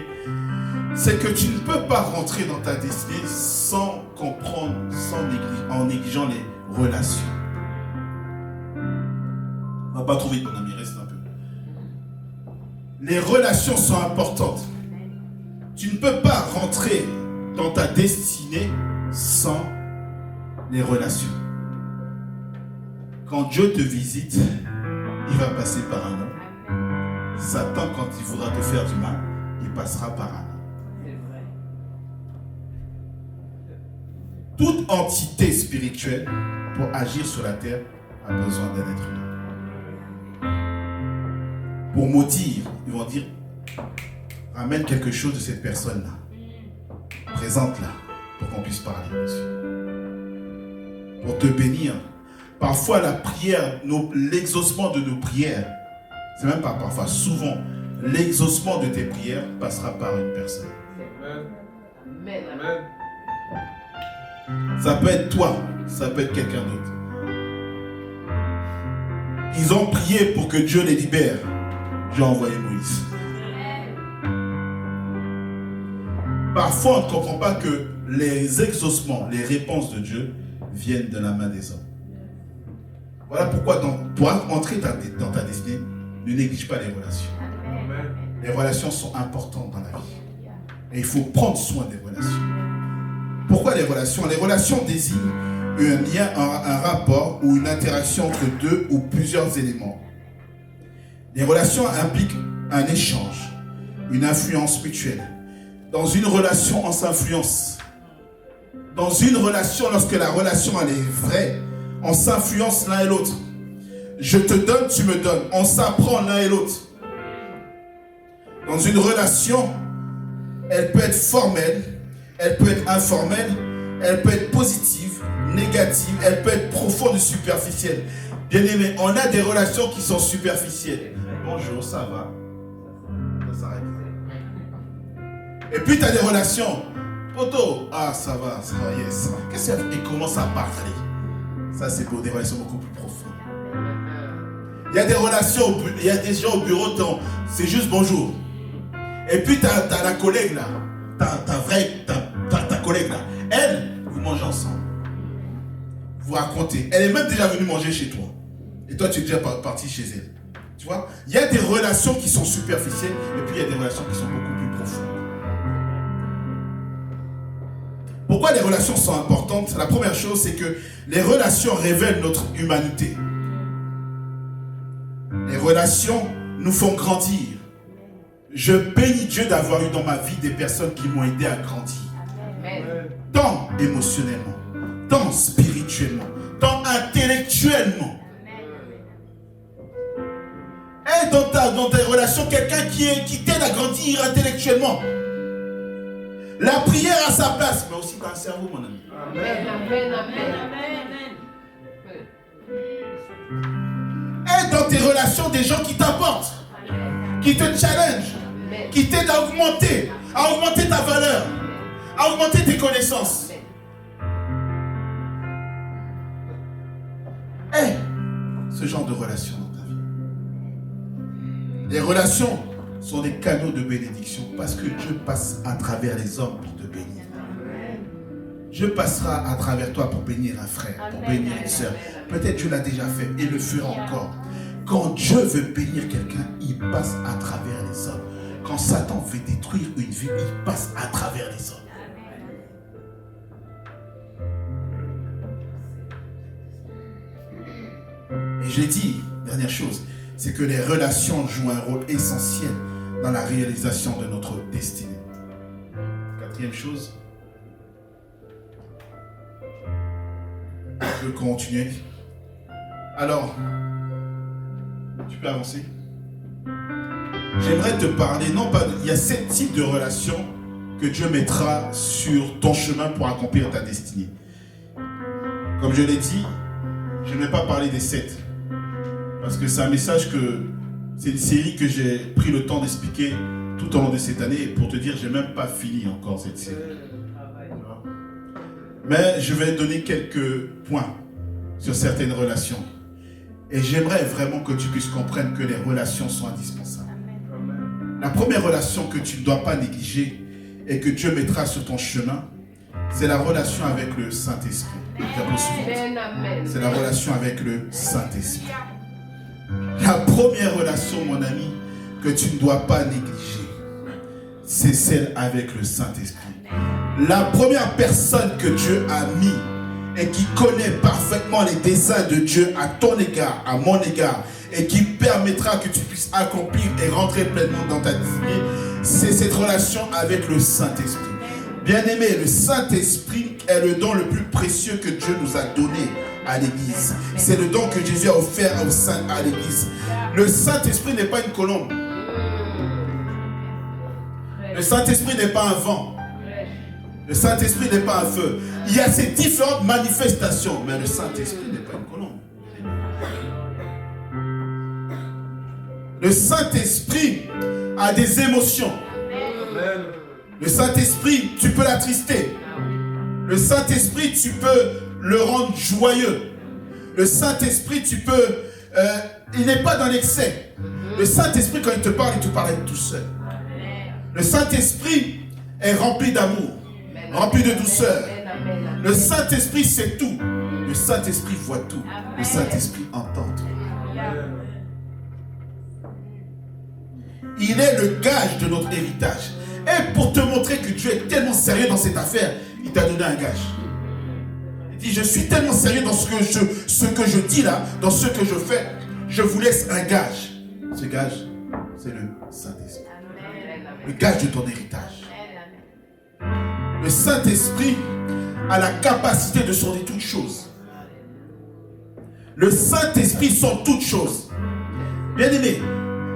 C'est que tu ne peux pas rentrer dans ta destinée sans comprendre, en négligeant les relations. On va pas trop vite, mon ami, reste un peu. Les relations sont importantes. Tu ne peux pas rentrer dans ta destinée sans les relations. Quand Dieu te visite, il va passer par un homme. Satan, quand il voudra te faire du mal, il passera par un homme. Toute entité spirituelle, pour agir sur la terre, a besoin d'un être humain. Pour maudire, ils vont dire, ramène quelque chose de cette personne-là. Présente-la, pour qu'on puisse parler dessus. Pour te bénir. Parfois, la prière, l'exaucement de nos prières, c'est même pas parfois, souvent, l'exaucement de tes prières passera par une personne. Amen. Amen. Ça peut être toi, ça peut être quelqu'un d'autre. Ils ont prié pour que Dieu les libère. Dieu a envoyé Moïse. Parfois, on ne comprend pas que les exaucements, les réponses de Dieu viennent de la main des hommes. Voilà pourquoi, pour entrer dans ta destinée, ne néglige pas les relations. Amen. Les relations sont importantes dans la vie. Et il faut prendre soin des relations. Pourquoi les relations? Les relations désignent un lien, un rapport ou une interaction entre deux ou plusieurs éléments. Les relations impliquent un échange, une influence mutuelle. Dans une relation, on s'influence. Dans une relation, lorsque la relation elle est vraie, on s'influence l'un et l'autre. Je te donne, tu me donnes. On s'apprend l'un et l'autre. Dans une relation, elle peut être formelle, elle peut être informelle, elle peut être positive, négative, elle peut être profonde ou superficielle. Bien aimé, on a des relations qui sont superficielles. Bonjour, ça va? Ça s'arrête. Et puis tu as des relations. Poto, ah ça va, yes. Qu'est-ce qu'il commence à parler? Ça c'est pour des relations beaucoup plus profondes. Il y a des relations, il y a des gens au bureau, c'est juste bonjour. Et puis tu as la collègue là, ta collègue là. Elle, vous mangez ensemble. Vous racontez. Elle est même déjà venue manger chez toi. Et toi tu es déjà parti chez elle. Tu vois? Il y a des relations qui sont superficielles et puis il y a des relations qui sont beaucoup plus profondes. Pourquoi les relations sont importantes? La première chose, c'est que les relations révèlent notre humanité. Les relations nous font grandir. Je bénis Dieu d'avoir eu dans ma vie des personnes qui m'ont aidé à grandir. Tant émotionnellement, tant spirituellement, tant intellectuellement. Et dans tes relations, quelqu'un qui t'aide à grandir intellectuellement. La prière a sa place, mais aussi dans le cerveau, mon ami. Amen. Amen. Amen. Et dans tes relations, des gens qui t'apportent, qui te challenge, qui t'aident à augmenter ta valeur, à augmenter tes connaissances. Et ce genre de relations dans ta vie. Les relations sont des canaux de bénédiction parce que Dieu passe à travers les hommes pour te bénir. Dieu passera à travers toi pour bénir un frère, pour bénir une sœur. Peut-être Dieu l'a déjà fait et le fera encore. Quand Dieu veut bénir quelqu'un, il passe à travers les hommes. Quand Satan veut détruire une vie, il passe à travers les hommes. Et j'ai dit, dernière chose, c'est que les relations jouent un rôle essentiel dans la réalisation de notre destinée. Quatrième chose, je peux continuer. Alors, tu peux avancer. J'aimerais te parler, il y a 7 types de relations que Dieu mettra sur ton chemin pour accomplir ta destinée. Comme je l'ai dit, je ne vais pas parler des 7. Parce que c'est un message c'est une série que j'ai pris le temps d'expliquer tout au long de cette année. Et pour te dire, je n'ai même pas fini encore cette série. Mais je vais donner quelques points sur certaines relations. Et j'aimerais vraiment que tu puisses comprendre que les relations sont indispensables. La première relation que tu ne dois pas négliger et que Dieu mettra sur ton chemin, c'est la relation avec le Saint-Esprit. C'est la relation avec le Saint-Esprit. La première relation, mon ami, que tu ne dois pas négliger, c'est celle avec le Saint-Esprit. La première personne que Dieu a mis et qui connaît parfaitement les desseins de Dieu à ton égard, à mon égard, et qui permettra que tu puisses accomplir et rentrer pleinement dans ta destinée, c'est cette relation avec le Saint-Esprit. Bien-aimé, le Saint-Esprit est le don le plus précieux que Dieu nous a donné à l'Église. C'est le don que Jésus a offert à l'Église. Le Saint-Esprit n'est pas une colombe. Le Saint-Esprit n'est pas un vent. Le Saint-Esprit n'est pas un feu. Il y a ces différentes manifestations, mais le Saint-Esprit n'est pas une colombe. Le Saint-Esprit a des émotions. Le Saint-Esprit, tu peux l'attrister. Le Saint-Esprit, tu peux le rendre joyeux. Le Saint-Esprit, tu peux... il n'est pas dans l'excès. Le Saint-Esprit, quand il te parle avec douceur. Le Saint-Esprit est rempli d'amour, rempli de douceur. Le Saint-Esprit sait tout. Le Saint-Esprit voit tout. Le Saint-Esprit entend tout. Il est le gage de notre héritage. Et pour te montrer que Dieu est tellement sérieux dans cette affaire, il t'a donné un gage. Il dit, je suis tellement sérieux dans ce que je dis là, dans ce que je fais, je vous laisse un gage. Ce gage, c'est le Saint-Esprit. Le gage de ton héritage. Le Saint-Esprit a la capacité de sonder toutes choses. Le Saint-Esprit sonde toutes choses. Bien aimé,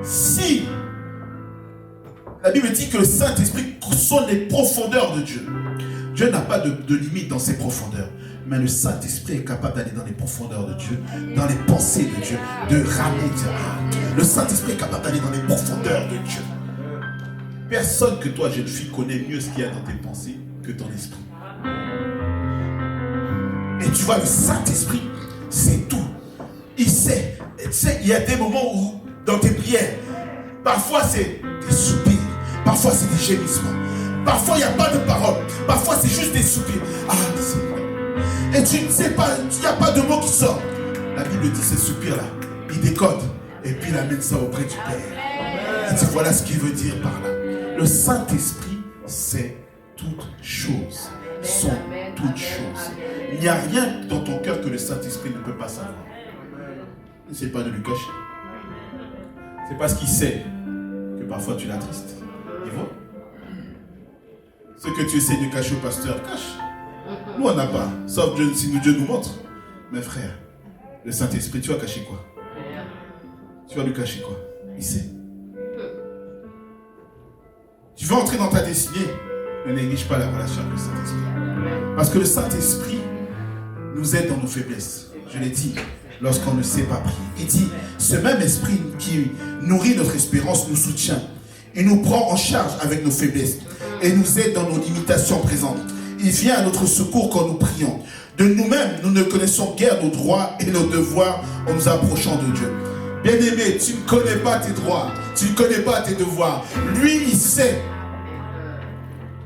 si la Bible dit que le Saint-Esprit sonde les profondeurs de Dieu. Dieu n'a pas de limite dans ses profondeurs. Mais le Saint-Esprit est capable d'aller dans les profondeurs de Dieu, dans les pensées de Dieu, de ramener Dieu. Le Saint-Esprit est capable d'aller dans les profondeurs de Dieu. Personne que toi, jeune fille, connaît mieux ce qu'il y a dans tes pensées que ton esprit. Et tu vois, le Saint-Esprit, c'est tout. Il sait. Tu sais, il y a des moments où, dans tes prières, parfois c'est des soupirs. Parfois c'est des gémissements. Parfois il n'y a pas de parole. Parfois c'est juste des soupirs. Ah, Seigneur. Et tu ne sais pas, il n'y a pas de mots qui sortent. La Bible dit ces soupirs-là. Il décode. Et puis il amène ça auprès du Père. Il dit voilà ce qu'il veut dire par là. Le Saint-Esprit sait toutes choses. Sont toutes choses. Il n'y a rien dans ton cœur que le Saint-Esprit ne peut pas savoir. N'essaie pas de lui cacher. C'est parce qu'il sait que parfois tu l'attristes. Il voit. Ce que tu essaies de cacher au pasteur, cache. Nous, on n'a pas. Sauf Dieu, si Dieu nous montre. Mais frère, le Saint-Esprit, tu vas cacher quoi? Tu vas lui cacher quoi? Il sait. Tu veux entrer dans ta destinée, ne néglige pas la relation avec le Saint-Esprit. Parce que le Saint-Esprit nous aide dans nos faiblesses. Je l'ai dit, lorsqu'on ne sait pas prier. Il dit, ce même esprit qui nourrit notre espérance nous soutient. Il nous prend en charge avec nos faiblesses et nous aide dans nos limitations présentes. Il vient à notre secours quand nous prions. De nous-mêmes, nous ne connaissons guère nos droits et nos devoirs en nous approchant de Dieu. Bien-aimé, tu ne connais pas tes droits, tu ne connais pas tes devoirs. Lui, il sait.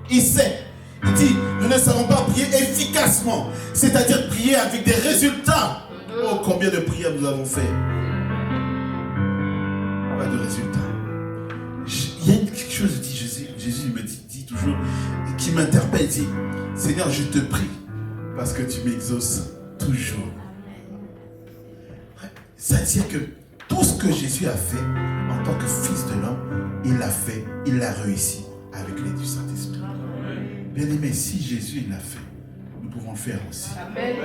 Il sait. Il dit, nous ne savons pas prier efficacement, c'est-à-dire prier avec des résultats. Oh, combien de prières nous avons fait. Pas de résultats. Il y a quelque chose, dit Jésus me dit toujours, qui m'interpelle, il dit, Seigneur, je te prie, parce que tu m'exauces toujours. C'est-à-dire que tout ce que Jésus a fait en tant que fils de l'homme, il l'a fait, il l'a réussi avec l'aide du Saint-Esprit. Bien aimé, si Jésus l'a fait, nous pouvons le faire aussi. Amen.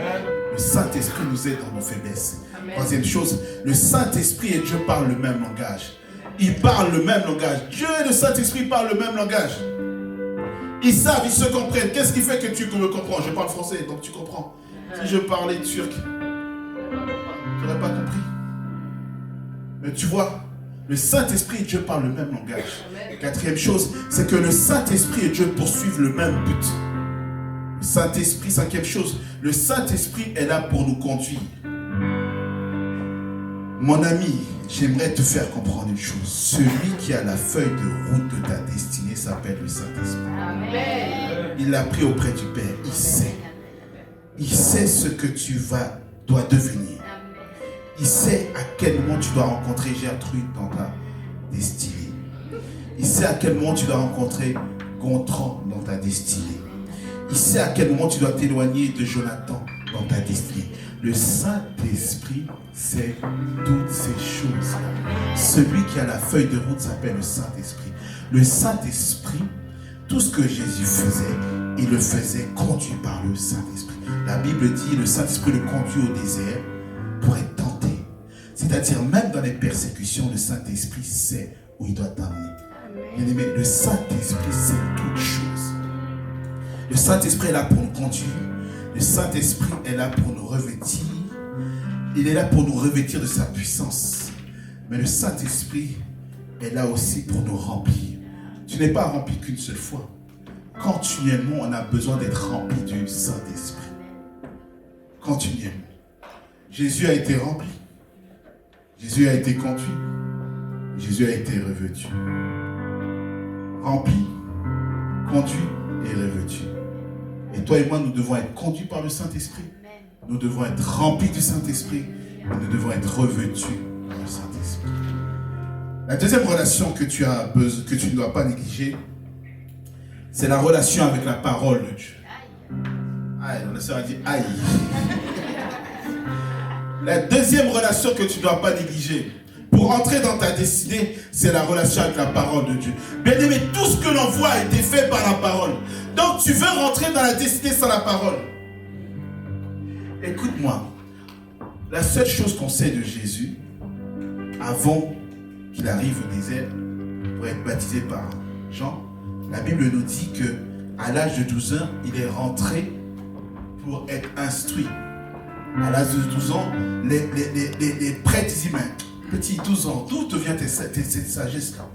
Le Saint-Esprit nous aide dans nos faiblesses. Amen. Troisième chose, le Saint-Esprit et Dieu parlent le même langage. Ils parlent le même langage. Dieu et le Saint-Esprit parlent le même langage. Ils savent, ils se comprennent. Qu'est-ce qui fait que tu me comprends? Je parle français, donc tu comprends. Si je parlais turc, tu n'aurais pas compris. Mais tu vois, le Saint-Esprit et Dieu parlent le même langage. Quatrième chose, c'est que le Saint-Esprit et Dieu poursuivent le même but. Le Saint-Esprit, cinquième chose, le Saint-Esprit est là pour nous conduire. Mon ami, j'aimerais te faire comprendre une chose. Celui qui a la feuille de route de ta destinée s'appelle le Saint-Esprit. Amen. Il l'a pris auprès du Père. Il sait. Il sait ce que tu dois devenir. Il sait à quel moment tu dois rencontrer Gertrude dans ta destinée. Il sait à quel moment tu dois rencontrer Gontran dans ta destinée. Il sait à quel moment tu dois t'éloigner de Jonathan dans ta destinée. Le Saint-Esprit sait toutes ces choses-là. Celui qui a la feuille de route s'appelle le Saint-Esprit. Le Saint-Esprit, tout ce que Jésus faisait, il le faisait conduit par le Saint-Esprit. La Bible dit, le Saint-Esprit le conduit au désert pour être tenté. C'est-à-dire, même dans les persécutions, le Saint-Esprit sait où il doit t'emmener. Bien-aimé, le Saint-Esprit sait toutes choses. Le Saint-Esprit est là pour nous conduire. Le Saint-Esprit est là pour nous revêtir. Il est là pour nous revêtir de sa puissance. Mais le Saint-Esprit est là aussi pour nous remplir. Tu n'es pas rempli qu'une seule fois. Continuellement, on a besoin d'être rempli du Saint-Esprit. Continuellement. Jésus a été rempli. Jésus a été conduit. Jésus a été revêtu. Rempli, conduit et revêtu. Et toi et moi, nous devons être conduits par le Saint-Esprit. Nous devons être remplis du Saint-Esprit. Et nous devons être revêtus par le Saint-Esprit. La deuxième relation que tu ne dois pas négliger, c'est la relation avec la parole de Dieu. Aïe, on a ça à dire aïe. La deuxième relation que tu ne dois pas négliger pour entrer dans ta destinée, c'est la relation avec la parole de Dieu. Bien aimé, tout ce que l'on voit a été fait par la parole. Donc tu veux rentrer dans la destinée sans la parole. Écoute-moi, la seule chose qu'on sait de Jésus, avant qu'il arrive au désert pour être baptisé par Jean, la Bible nous dit qu'à l'âge de 12 ans, il est rentré pour être instruit. À l'âge de 12 ans, les prêtres disaient, mais petit 12 ans, d'où te vient cette sagesse-là?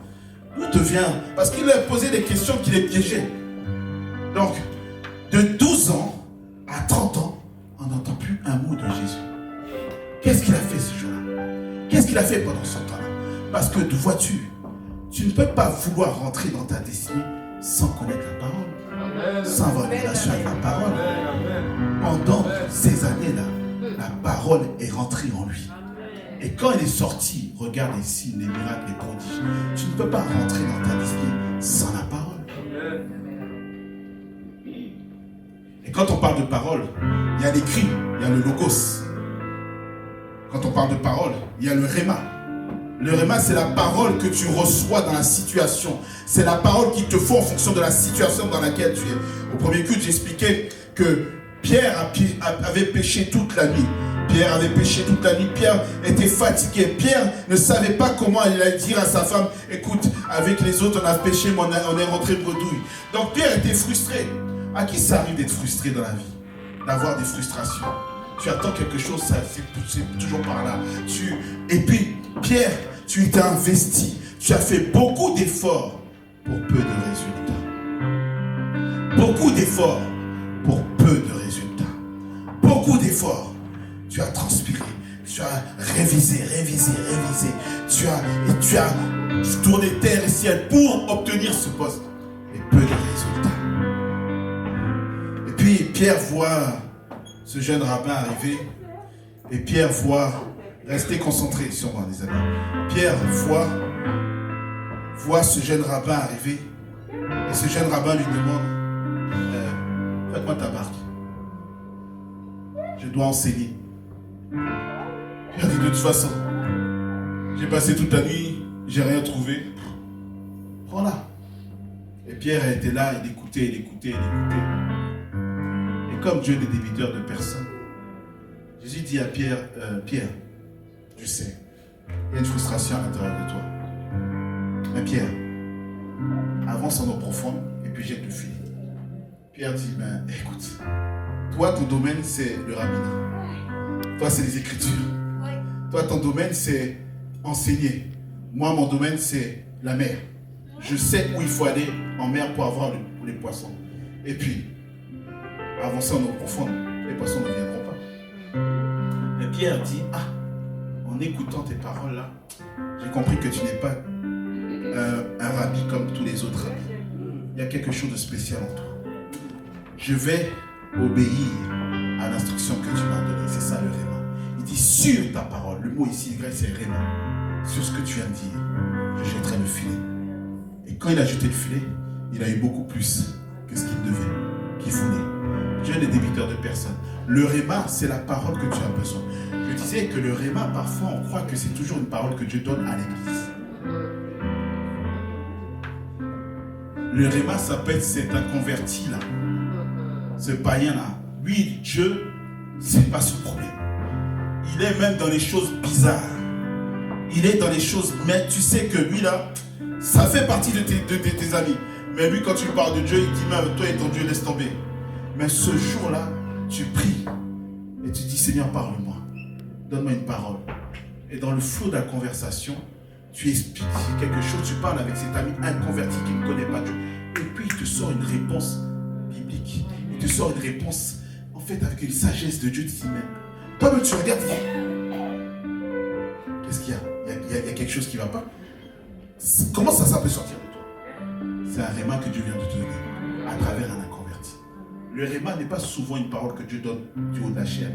D'où te vient? Parce qu'il leur posait des questions qui les piégeaient. Donc, de 12 ans à 30 ans, on n'entend plus un mot de Jésus. Qu'est-ce qu'il a fait ce jour-là? Qu'est-ce qu'il a fait pendant ce temps-là? Parce que, vois-tu, tu ne peux pas vouloir rentrer dans ta destinée sans connaître la parole, sans avoir une relation avec la parole. Pendant ces années-là, la parole est rentrée en lui. Et quand il est sorti, regarde les signes, les miracles, les prodiges. Tu ne peux pas rentrer dans ta destinée sans la parole. Et quand on parle de parole, il y a l'écrit, il y a le logos. Quand on parle de parole, il y a le réma. Le réma, c'est la parole que tu reçois dans la situation. C'est la parole qu'il te faut en fonction de la situation dans laquelle tu es. Au premier culte, j'expliquais que Pierre avait péché toute la nuit. Pierre avait péché toute la nuit. Pierre était fatigué. Pierre ne savait pas comment il allait dire à sa femme, écoute, avec les autres, on a péché, mais on est rentré bredouille. Donc Pierre était frustré. À qui ça arrive d'être frustré dans la vie? D'avoir des frustrations. Tu attends quelque chose, c'est toujours par là. Et puis, Pierre, tu étais investi. Tu as fait beaucoup d'efforts pour peu de résultats. Beaucoup d'efforts pour peu de résultats. Beaucoup d'efforts. Tu as transpiré. Tu as révisé. Tu as tourné terre et ciel pour obtenir ce poste. Et peu de résultats. Et puis, Pierre voit ce jeune rabbin arriver. Et Pierre voit, restez concentrés sur moi, les amis. Pierre voit ce jeune rabbin arriver. Et ce jeune rabbin lui demande, faites-moi ta barque. Je dois enseigner. Pierre dit, de toute façon, j'ai passé toute la nuit, j'ai rien trouvé. Prends-la. Et Pierre était là, il écoutait. Et comme Dieu n'est débiteur de personne, Jésus dit à Pierre, Pierre, tu sais, il y a une frustration à l'intérieur de toi. Mais Pierre, avance en eau profonde et puis jette le filet. Pierre dit, écoute, toi ton domaine c'est le rabbinat. Toi c'est les Écritures. Toi ton domaine c'est enseigner. Moi mon domaine c'est la mer. Je sais où il faut aller en mer pour avoir les poissons. Et puis, avancer en eau profonde, les poissons ne viendront pas. Et Pierre dit, on en écoutant tes paroles là, j'ai compris que tu n'es pas un rabbi comme tous les autres rabbis. Il y a quelque chose de spécial en toi. Je vais obéir à l'instruction que tu m'as donnée. C'est ça le réma. Il dit sur ta parole. Le mot ici grec c'est réma. Sur ce que tu viens de dire, je jetterai le filet. Et quand il a jeté le filet, il a eu beaucoup plus que ce qu'il devait, qu'il voulait. Dieu n'est débiteur de personne. Le réma, c'est la parole que tu as besoin. Je disais que le réma, parfois, on croit que c'est toujours une parole que Dieu donne à l'église. Le réma, ça peut être cet inconverti là, ce païen là. Lui, Dieu, c'est pas son problème. Il est même dans les choses bizarres. Il est dans les choses, mais tu sais que lui là, ça fait partie de tes amis. Mais lui, quand tu parles de Dieu, il dit, mais toi et ton Dieu, laisse tomber. Mais ce jour-là, tu pries et tu dis, Seigneur, parle-moi. Donne-moi une parole. Et dans le flot de la conversation, tu expliques quelque chose, tu parles avec cet ami inconverti qui ne connaît pas Dieu. Et puis, il te sort une réponse biblique. Il te sort une réponse, en fait, avec une sagesse de Dieu. Tu te dis, mais toi-même, tu regardes, tu dis, qu'est-ce qu'il y a? Il y a quelque chose qui ne va pas. Comment ça peut sortir de toi? C'est un réma que Dieu vient de te donner à travers un inconverti. Le réma n'est pas souvent une parole que Dieu donne du haut de la chair.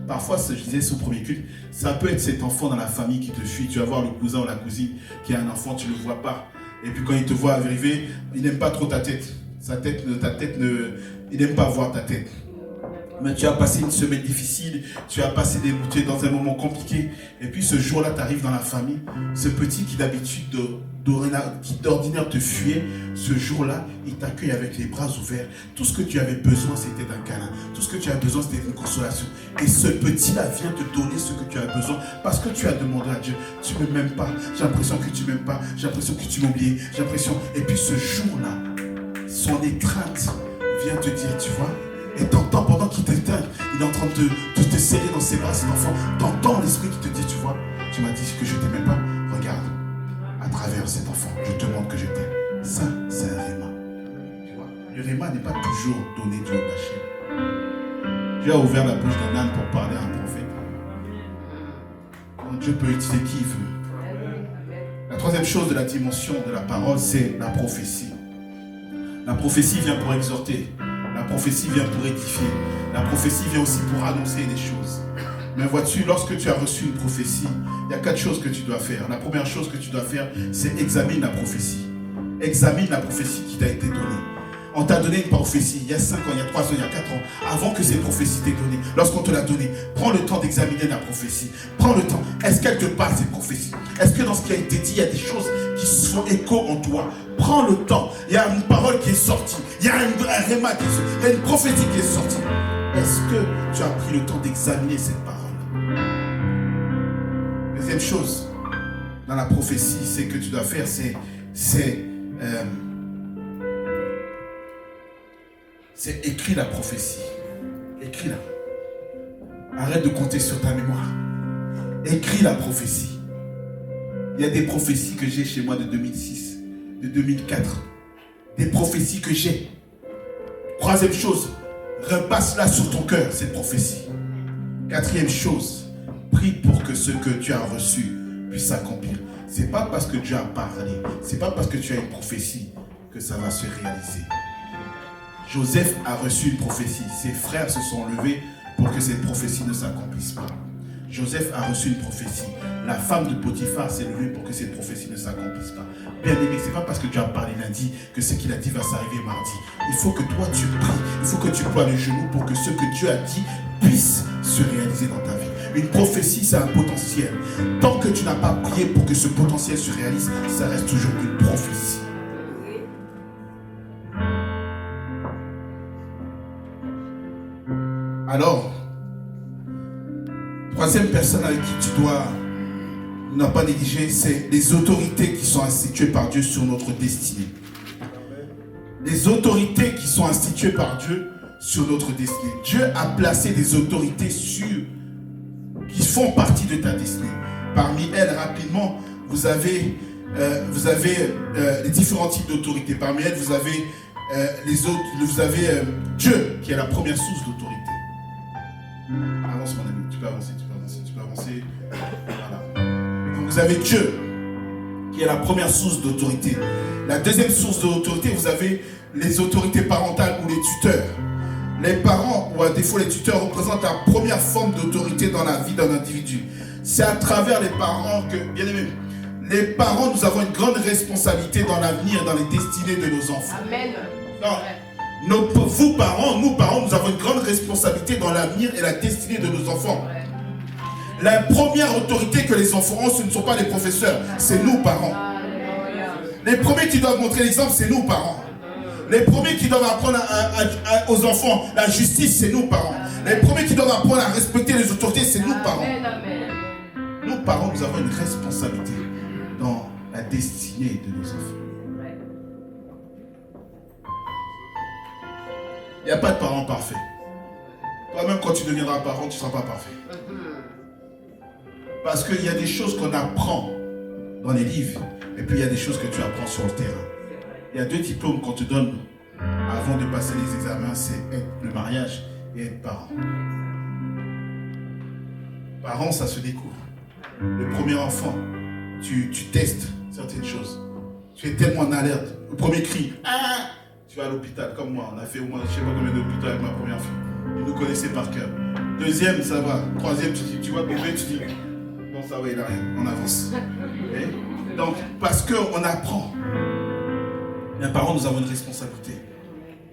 Parfois, je disais ce premier culte, ça peut être cet enfant dans la famille qui te fuit. Tu vas voir le cousin ou la cousine qui a un enfant, tu ne le vois pas. Et puis quand il te voit arriver, il n'aime pas trop ta tête. Il n'aime pas voir ta tête. Mais tu as passé une semaine difficile, tu es dans un moment compliqué. Et puis ce jour-là, tu arrives dans la famille. Ce petit qui d'habitude, qui d'ordinaire te fuyait, ce jour-là, il t'accueille avec les bras ouverts. Tout ce que tu avais besoin, c'était d'un câlin. Tout ce que tu avais besoin, c'était une consolation. Et ce petit-là vient te donner ce que tu as besoin parce que tu as demandé à Dieu. Tu ne m'aimes pas, j'ai l'impression que tu ne m'aimes pas, j'ai l'impression que tu m'as oublié, j'ai l'impression. Et puis ce jour-là, son étreinte vient te dire, tu vois, et t'entends pendant qu'il t'éteint, il est en train de te serrer dans ses bras, cet enfant. T'entends l'esprit qui te dit, tu vois, tu m'as dit que je t'aimais pas. Regarde, à travers cet enfant, je te montre que je t'aime. Ça, c'est un réma. Tu vois, le réma n'est pas toujours donné du haut de la chair. Dieu a ouvert la bouche d'un âne pour parler à un prophète. Donc Dieu peut utiliser qui il veut. La troisième chose de la dimension de la parole, c'est la prophétie. La prophétie vient pour exhorter. La prophétie vient pour édifier. La prophétie vient aussi pour annoncer des choses. Mais vois-tu, lorsque tu as reçu une prophétie, il y a 4 choses que tu dois faire. La première chose que tu dois faire, c'est examiner la prophétie. Examine la prophétie qui t'a été donnée. On t'a donné une prophétie il y a 5 ans, il y a 3 ans, il y a 4 ans, avant que cette prophétie t'ait donnée. Lorsqu'on te l'a donnée, prends le temps d'examiner la prophétie. Prends le temps. Est-ce qu'elle te parle, cette prophétie? Est-ce que dans ce qui a été dit, il y a des choses qui se font écho en toi? Prends le temps. Il y a une parole qui est sortie. Il y a un réma qui est sorti. Il y a une prophétie qui est sortie. Est-ce que tu as pris le temps d'examiner cette parole? Deuxième chose dans la prophétie, c'est que tu dois faire, c'est écrire la prophétie. Écris-la. Arrête de compter sur ta mémoire. Écris la prophétie. Il y a des prophéties que j'ai chez moi de 2006, de 2004. Des prophéties que j'ai. Troisième chose, repasse-la sur ton cœur, cette prophétie. Quatrième chose, prie pour que ce que tu as reçu puisse s'accomplir. C'est pas parce que Dieu a parlé, c'est pas parce que tu as une prophétie que ça va se réaliser. Joseph a reçu une prophétie. Ses frères se sont levés pour que cette prophétie ne s'accomplisse pas. Joseph a reçu une prophétie. La femme de Potiphar s'est levée pour que cette prophétie ne s'accomplisse pas. Bien aimé, ce n'est pas parce que Dieu a parlé lundi que ce qu'il a dit va s'arriver mardi. Il faut que toi tu pries, il faut que tu ploies les genoux pour que ce que Dieu a dit puisse se réaliser dans ta vie. Une prophétie, c'est un potentiel. Tant que tu n'as pas prié pour que ce potentiel se réalise, ça reste toujours une prophétie. Alors, troisième personne avec qui tu dois ne pas négliger, c'est les autorités qui sont instituées par Dieu sur notre destinée. Les autorités qui sont instituées par Dieu sur notre destinée. Dieu a placé des autorités qui font partie de ta destinée. Parmi elles, rapidement, vous avez les différents types d'autorités. Parmi elles, vous avez Dieu qui est la première source d'autorité. Avance mon ami, tu peux avancer. Voilà. vous avez Dieu, qui est la première source d'autorité. La deuxième source d'autorité, vous avez les autorités parentales ou les tuteurs. Les parents, ou à défaut les tuteurs, représentent la première forme d'autorité dans la vie d'un individu. C'est à travers les parents que, bien aimé, les parents, nous avons une grande responsabilité dans l'avenir, dans les destinées de nos enfants. Amen. Non, vous parents, nous parents, nous avons une grande responsabilité dans l'avenir et la destinée de nos enfants. La première autorité que les enfants ont, ce ne sont pas les professeurs, c'est nous parents. Les premiers qui doivent montrer l'exemple, c'est nous parents. Les premiers qui doivent apprendre aux enfants la justice, c'est nous parents. Les premiers qui doivent apprendre à respecter les autorités, c'est nous parents. Nous parents, nous avons une responsabilité dans la destinée de nos enfants. Il n'y a pas de parents parfaits. Toi-même, quand tu deviendras parent, tu ne seras pas parfait. Parce qu'il y a des choses qu'on apprend dans les livres, et puis il y a des choses que tu apprends sur le terrain. Il y a 2 diplômes qu'on te donne avant de passer les examens, c'est être le mariage et être parent. Parent, ça se découvre. Le premier enfant, tu testes certaines choses. Tu es tellement en alerte. Le premier cri, ah, tu vas à l'hôpital, comme moi. On a fait au moins, je ne sais pas combien d'hôpitaux avec ma première fille. Ils nous connaissaient par cœur. Deuxième, ça va. Troisième, tu vois bébé, tu dis, bon, ça va, il a rien, on avance. Et donc, parce qu'on apprend. Les parents, nous avons une responsabilité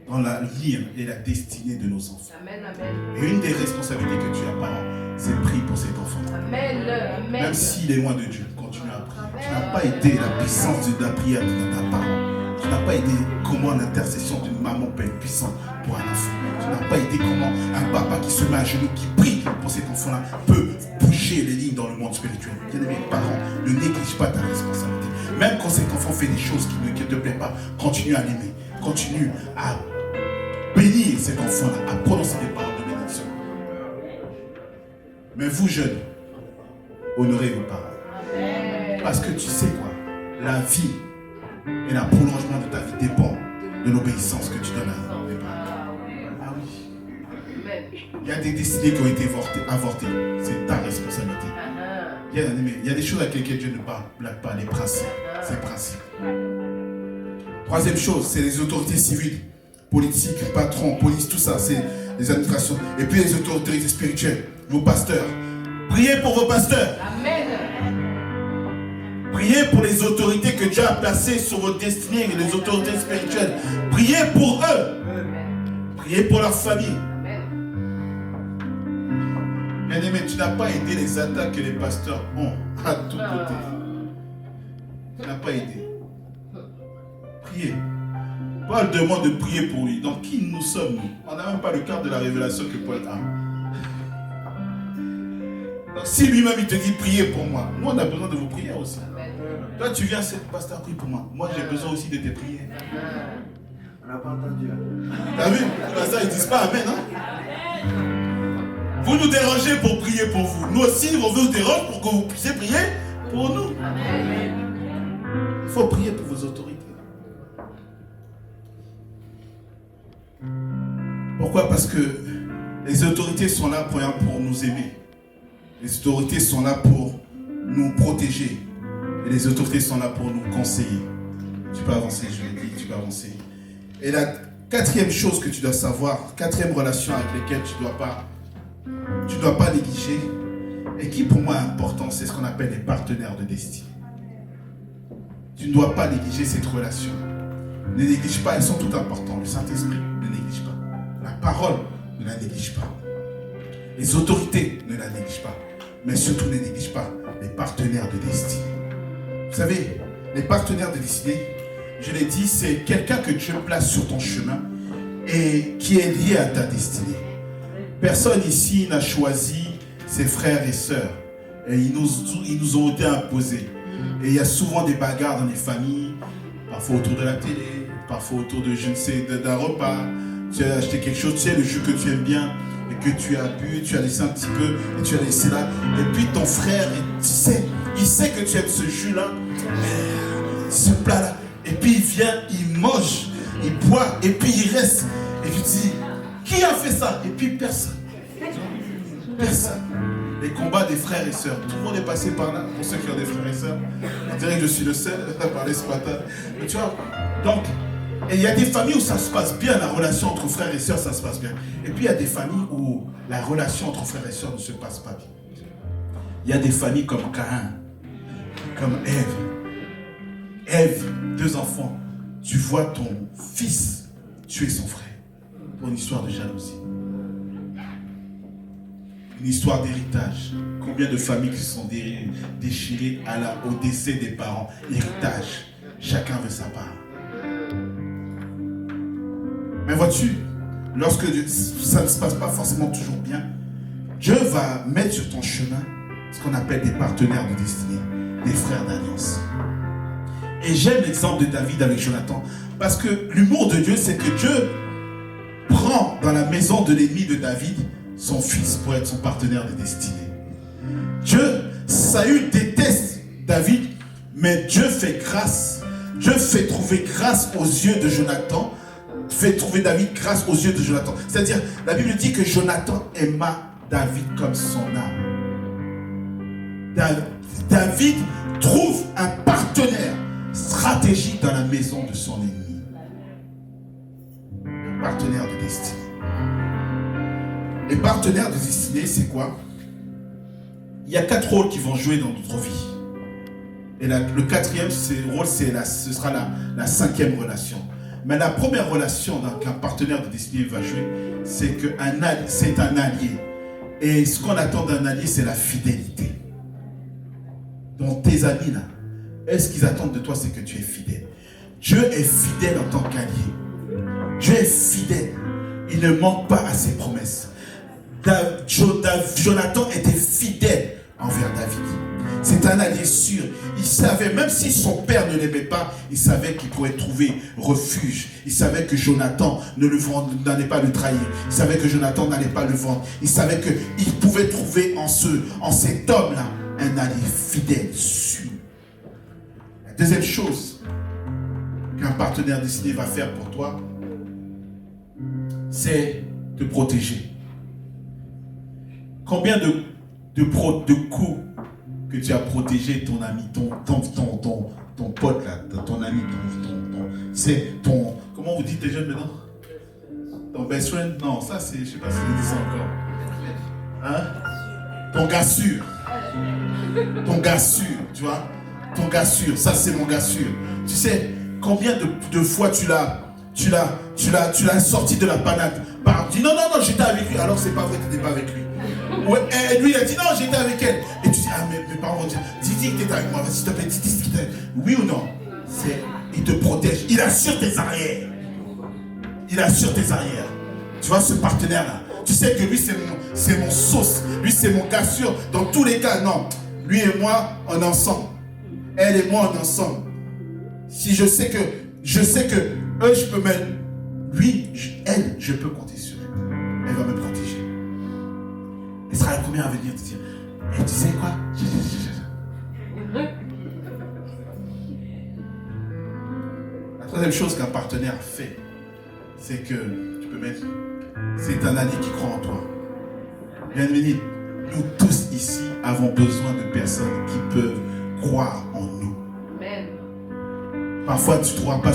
dans l'avenir et la destinée de nos enfants. Amen, amen. Et une des responsabilités que tu as, parent, c'est de prier pour cet enfant. Amen, amen. Même s'il est loin de Dieu, continue à prier. Tu n'as pas aidé la puissance de la prière de ta parent. Tu n'as pas aidé comment l'intercession d'une maman peut être puissante pour un enfant. Tu n'as pas aidé comment un papa qui se met à genoux, qui prie pour cet enfant-là, peut bouger les lignes dans le monde spirituel. Bien-aimés parents, ne néglige pas ta responsabilité. Même quand cet enfant fait des choses qui ne te plaisent pas, continue à l'aimer. Continue à bénir cet enfant-là, à prononcer des paroles de bénédiction. Mais vous, jeunes, honorez vos parents. Parce que tu sais quoi? La vie et le prolongement de ta vie dépend de l'obéissance que tu donnes à tes parents. Ah oui. Il y a des destinées qui ont été avortées. C'est ta responsabilité. Il y a des choses avec lesquelles Dieu ne parle pas, les principes. C'est principes. Troisième chose, c'est les autorités civiles, politiques, patrons, police, tout ça, c'est les administrations. Et puis les autorités spirituelles, vos pasteurs. Priez pour vos pasteurs. Amen. Priez pour les autorités que Dieu a placées sur votre destinée, les autorités spirituelles. Priez pour eux. Priez pour leur famille. Bien-aimé, tu n'as pas aidé les attaques que les pasteurs ont à tous côtés. Tu n'as pas aidé. Priez. Paul demande de prier pour lui. Donc qui nous sommes, nous? On n'a même pas le quart de la révélation que Paul a. Donc si lui-même il te dit priez pour moi, nous on a besoin de vos prières aussi. Toi tu viens, pasteur, prie pour moi. Moi j'ai besoin aussi de tes prières. On n'a pas entendu. T'as vu? Ça ils disent pas amen, hein? Vous nous dérangez pour prier pour vous. Nous aussi on vous dérange pour que vous puissiez prier pour nous. Il faut prier pour vos autorités. Pourquoi? Parce que les autorités sont là pour nous aimer. Les autorités sont là pour nous protéger. Et les autorités sont là pour nous conseiller. Tu peux avancer, je l'ai dit, tu peux avancer. Et la quatrième chose que tu dois savoir, quatrième relation avec laquelle tu ne dois pas négliger, et qui pour moi est important, c'est ce qu'on appelle les partenaires de destinée. Tu ne dois pas négliger cette relation. Ne néglige pas, elles sont toutes importantes. Le Saint-Esprit ne néglige pas. La parole ne la néglige pas. Les autorités ne la négligent pas. Mais surtout ne néglige pas les partenaires de destinée. Vous savez, les partenaires de destinée, je l'ai dit, c'est quelqu'un que Dieu place sur ton chemin et qui est lié à ta destinée. Personne ici n'a choisi ses frères et sœurs. Et ils nous ont été imposés. Et il y a souvent des bagarres dans les familles, parfois autour de la télé, parfois autour de, je ne sais, d'un repas. Tu as acheté quelque chose, tu sais, le jus que tu aimes bien, et que tu as bu, tu as laissé un petit peu, et tu as laissé là. Et puis ton frère, tu sais, il sait que tu aimes ce jus-là, ce plat-là. Et puis il vient, il mange, il boit, et puis il reste. Et tu te dis, qui a fait ça? Et puis personne. Personne. les combats des frères et sœurs. Tout le monde est passé par là, pour ceux qui ont des frères et sœurs. On dirait que je suis le seul à parler ce matin. Mais tu vois, donc, et il y a des familles où ça se passe bien, la relation entre frères et sœurs, ça se passe bien. Et puis il y a des familles où la relation entre frères et sœurs ne se passe pas bien. Il y a des familles comme Caïn, comme Ève. Ève, 2 enfants. Tu vois ton fils tuer son frère pour une histoire de jalousie. Une histoire d'héritage. Combien de familles qui se sont déchirées au décès des parents. Héritage. Chacun veut sa part. Mais vois-tu, lorsque ça ne se passe pas forcément toujours bien, Dieu va mettre sur ton chemin ce qu'on appelle des partenaires de destinée, des frères d'alliance. Et j'aime l'exemple de David avec Jonathan, parce que l'humour de Dieu, c'est que Dieu prend dans la maison de l'ennemi de David son fils pour être son partenaire de destinée. Saül déteste David, mais Dieu fait grâce. Dieu fait trouver grâce aux yeux de Jonathan, fait trouver David grâce aux yeux de Jonathan. C'est-à-dire, la Bible dit que Jonathan aima David comme son âme. David trouve un partenaire stratégique dans la maison de son ennemi. Un partenaire de destinée. Les partenaires de destinée, c'est quoi? Il y a 4 rôles qui vont jouer dans notre vie. Et le 4e rôle, ce sera la 5e relation. Mais la première relation qu'un partenaire de destinée va jouer, c'est un allié. Et ce qu'on attend d'un allié, c'est la fidélité. Donc tes amis là, est-ce qu'ils attendent de toi, c'est que tu es fidèle? Dieu est fidèle en tant qu'allié. Dieu est fidèle. Il ne manque pas à ses promesses. Jonathan était fidèle envers David. C'est un allié sûr. Il savait, même si son père ne l'aimait pas, il savait qu'il pourrait trouver refuge. Il savait que Jonathan n'allait pas le trahir. Il savait que Jonathan n'allait pas le vendre. Il savait qu'il pouvait trouver en cet homme-là un allié fidèle, sûr. La deuxième chose qu'un partenaire destiné va faire pour toi, c'est te protéger. Combien de coups que tu as protégé ton ami, ton pote là, ton ami, c'est ton, comment vous dites les jeunes maintenant? Ton best friend? Non, ça c'est, je sais pas si je dis ça encore. Hein? Ton gars sûr. Ton gars sûr, tu vois? Ton gars sûr, ça c'est mon gars sûr. Tu sais, combien de fois tu l'as sorti de la panade par dit non, j'étais avec lui, alors c'est pas vrai que tu n'étais pas avec lui. Ouais, et lui il a dit non, j'étais avec elle. Et tu dis, ah mais mes parents vont dire, dis que tu étais avec moi, s'il te plaît, dis que tu étais. Oui ou non? Il te protège, il assure tes arrières. Il assure tes arrières. Tu vois ce partenaire là, tu sais que lui c'est mon sauce, lui c'est mon gars sûr. Dans tous les cas, non, lui et moi on est ensemble. Elle et moi on est ensemble. Si je sais que eux je peux mettre, lui, elle, je peux compter sur elle. Elle va me protéger. Elle sera la première à venir te dire, et tu sais quoi? La troisième chose qu'un partenaire fait, c'est que tu peux mettre, c'est un allié qui croit en toi. Bienvenue, nous tous ici avons besoin de personnes qui peuvent croire en nous. Amen. Parfois, tu ne trouveras pas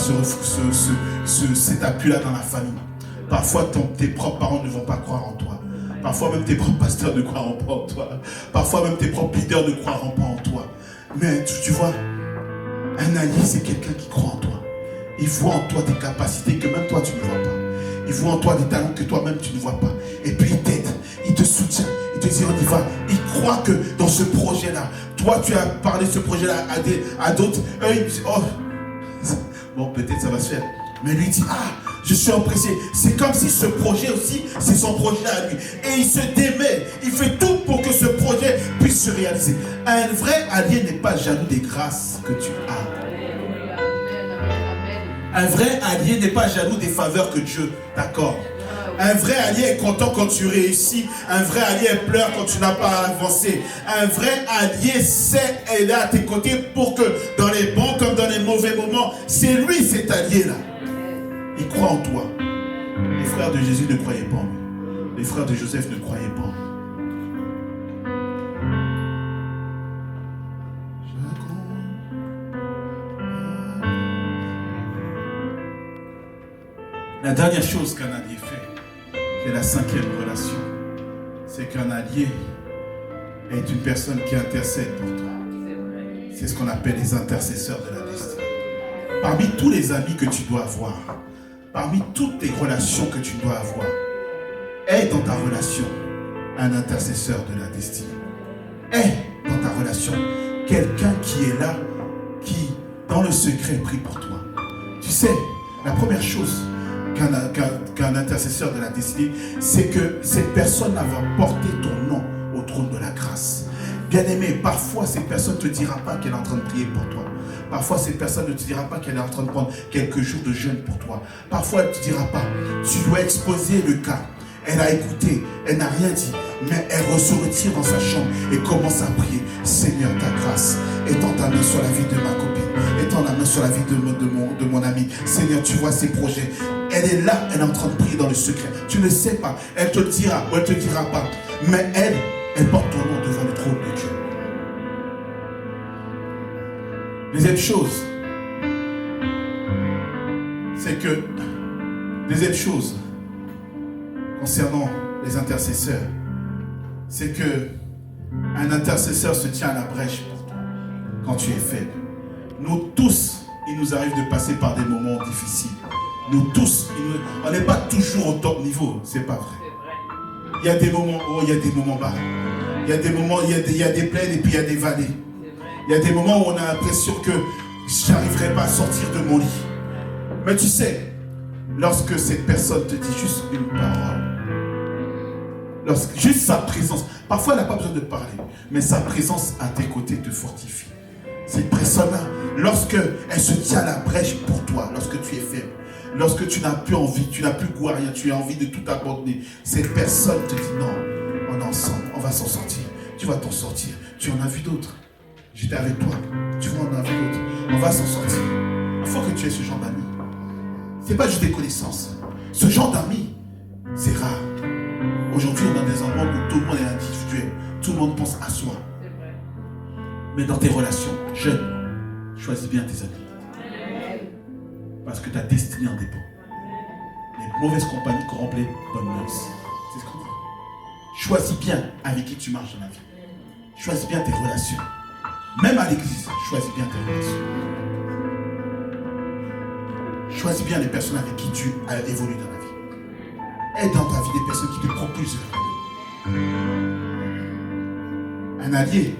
cet appui-là dans la famille. Parfois, tes propres parents ne vont pas croire en toi. Parfois, même tes propres pasteurs ne croiront pas en toi. Parfois, même tes propres leaders ne croiront pas en toi. Mais tu vois, un allié, c'est quelqu'un qui croit en toi. Il voit en toi des capacités que même toi, tu ne vois pas. Il voit en toi des talents que toi-même, tu ne vois pas. Et puis, il t'aide, il te soutient, il te dit, on y va. Il croit que dans ce projet-là, toi, tu as parlé de ce projet-là à d'autres. Eux, ils disent, oh, bon, peut-être ça va se faire. Mais lui, il dit, ah, je suis empressé. C'est comme si ce projet aussi, c'est son projet à lui. Et il se démêle. Il fait tout pour que ce projet puisse se réaliser. Un vrai allié n'est pas jaloux des grâces que tu as. Un vrai allié n'est pas jaloux des faveurs que Dieu t'accorde. Un vrai allié est content quand tu réussis. Un vrai allié pleure quand tu n'as pas avancé. Un vrai allié est là à tes côtés pour que dans les bons comme dans les mauvais moments, c'est lui cet allié-là. Il croit en toi. Les frères de Jésus ne croyaient pas en lui. Les frères de Joseph ne croyaient pas en lui. La dernière chose qu'un allié fait, qui est la 5e relation, c'est qu'un allié est une personne qui intercède pour toi. C'est ce qu'on appelle les intercesseurs de la destinée. Parmi tous les amis que tu dois avoir, parmi toutes les relations que tu dois avoir, est dans ta relation un intercesseur de la destinée. Est dans ta relation quelqu'un qui est là, qui dans le secret prie pour toi. Tu sais, la première chose qu'un intercesseur de la destinée, c'est que cette personne va porter ton nom au trône de la grâce. Bien-aimé, parfois cette personne ne te dira pas qu'elle est en train de prier pour toi. Parfois cette personne ne te dira pas qu'elle est en train de prendre quelques jours de jeûne pour toi. Parfois elle ne te dira pas, tu dois exposer le cas. Elle a écouté, elle n'a rien dit, mais elle se retire dans sa chambre et commence à prier. Seigneur, ta grâce, étends ta main sur la vie de ma copine, étends la main sur la vie de mon ami. Seigneur, tu vois ses projets. Elle est là, elle est en train de prier dans le secret. Tu ne sais pas, elle te dira ou elle ne te dira pas, mais elle porte ton nom devant le trône de Dieu. Deuxième chose, c'est que, deuxième chose, concernant les intercesseurs, c'est que un intercesseur se tient à la brèche pour toi quand tu es faible. Nous tous, il nous arrive de passer par des moments difficiles. Nous tous, on n'est pas toujours au top niveau, c'est pas vrai. Il y a des moments hauts, il y a des moments bas. Il y a des moments, il y a des plaines et puis il y a des vallées. Il y a des moments où on a l'impression que je n'arriverai pas à sortir de mon lit. Mais tu sais, lorsque cette personne te dit juste une parole, juste sa présence, parfois elle n'a pas besoin de parler, mais sa présence à tes côtés te fortifie. Cette personne-là, lorsque elle se tient à la brèche pour toi, lorsque tu es faible, lorsque tu n'as plus envie, tu n'as plus goût à rien, tu as envie de tout abandonner, cette personne te dit non, on est ensemble, on va s'en sortir, tu vas t'en sortir, tu en as vu d'autres, j'étais avec toi, tu vas en avoir d'autres, on va s'en sortir. Il faut que tu aies ce genre d'amis. C'est pas juste des connaissances, ce genre d'amis, c'est rare. Aujourd'hui, on a des endroits où tout le monde est individuel. Tout le monde pense à soi. Mais dans tes relations, jeune, choisis bien tes amis. Parce que ta destinée en dépend. Les mauvaises compagnies corrompent les bonnes mœurs. C'est ce qu'on dit. Choisis bien avec qui tu marches dans la vie. Choisis bien tes relations. Même à l'église, choisis bien tes relations. Choisis bien les personnes avec qui tu as évolué dans la vie. Aide dans ta vie des personnes qui te propulsent vers la vie. Un allié,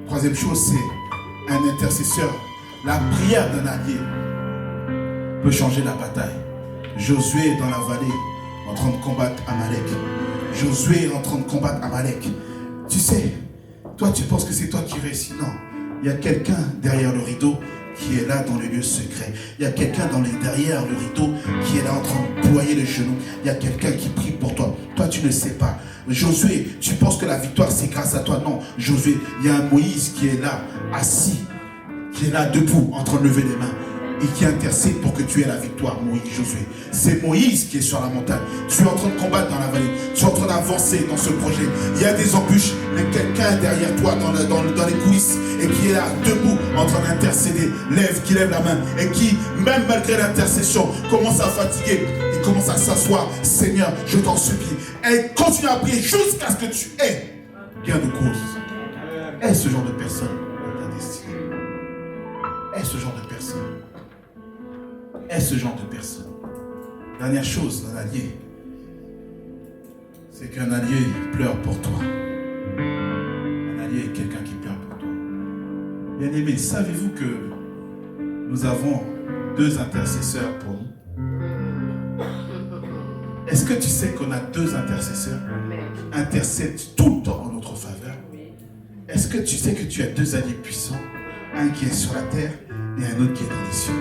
troisième chose, c'est un intercesseur. La prière d'un allié peut changer la bataille. Josué est dans la vallée en train de combattre Amalek. Josué est en train de combattre Amalek. Tu sais, toi tu penses que c'est toi qui réussis. Non, il y a quelqu'un derrière le rideau qui est là dans le lieu secret. Il y a quelqu'un derrière le rideau qui est là en train de ployer les genoux. Il y a quelqu'un qui prie pour toi. Toi, tu ne sais pas. Josué, tu penses que la victoire, c'est grâce à toi. Non, Josué, il y a un Moïse qui est là, assis, qui est là debout, en train de lever les mains et qui intercède pour que tu aies la victoire, Moïse, Josué. C'est Moïse qui est sur la montagne. Tu es en train de combattre dans la vallée. Tu es en train d'avancer dans ce projet. Il y a des embûches, mais quelqu'un derrière toi dans les coulisses et qui est là, debout, en train d'intercéder, qui lève la main et qui, même malgré l'intercession, commence à fatiguer. Il commence à s'asseoir. Seigneur, je t'en supplie. Et continue à prier jusqu'à ce que tu aies gain de cause. Est ce genre de personne dans ta destinée. Est ce genre de personne. Est ce genre de personne. Dernière chose d'un allié, c'est qu'un allié pleure pour toi. Un allié est quelqu'un qui pleure pour toi. Bien aimé, savez-vous que nous avons 2 intercesseurs pour nous? Est-ce que tu sais qu'on a 2 intercesseurs qui intercèdent tout le temps en notre faveur? Est-ce que tu sais que tu as 2 alliés puissants? Un qui est sur la terre et un autre qui est dans les cieux.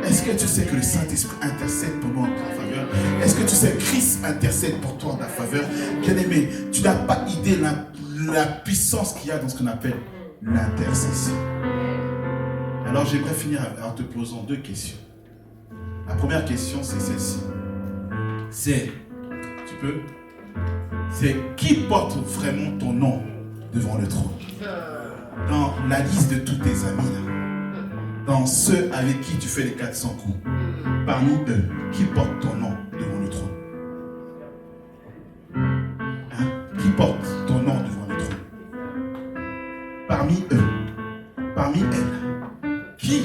Est-ce que tu sais que le Saint-Esprit intercède pour nous en ta faveur? Est-ce que tu sais que Christ intercède pour toi en ta faveur? Bien-aimé, tu n'as pas idée la puissance qu'il y a dans ce qu'on appelle l'intercession. Alors j'aimerais finir en te posant 2 questions. La première question, c'est celle-ci. C'est qui porte vraiment ton nom devant le trône? Dans la liste de tous tes amis, là, dans ceux avec qui tu fais les 400 coups. Parmi eux, qui porte ton nom devant le trône? Hein? Qui porte ton nom devant le trône? Parmi eux, parmi elles, qui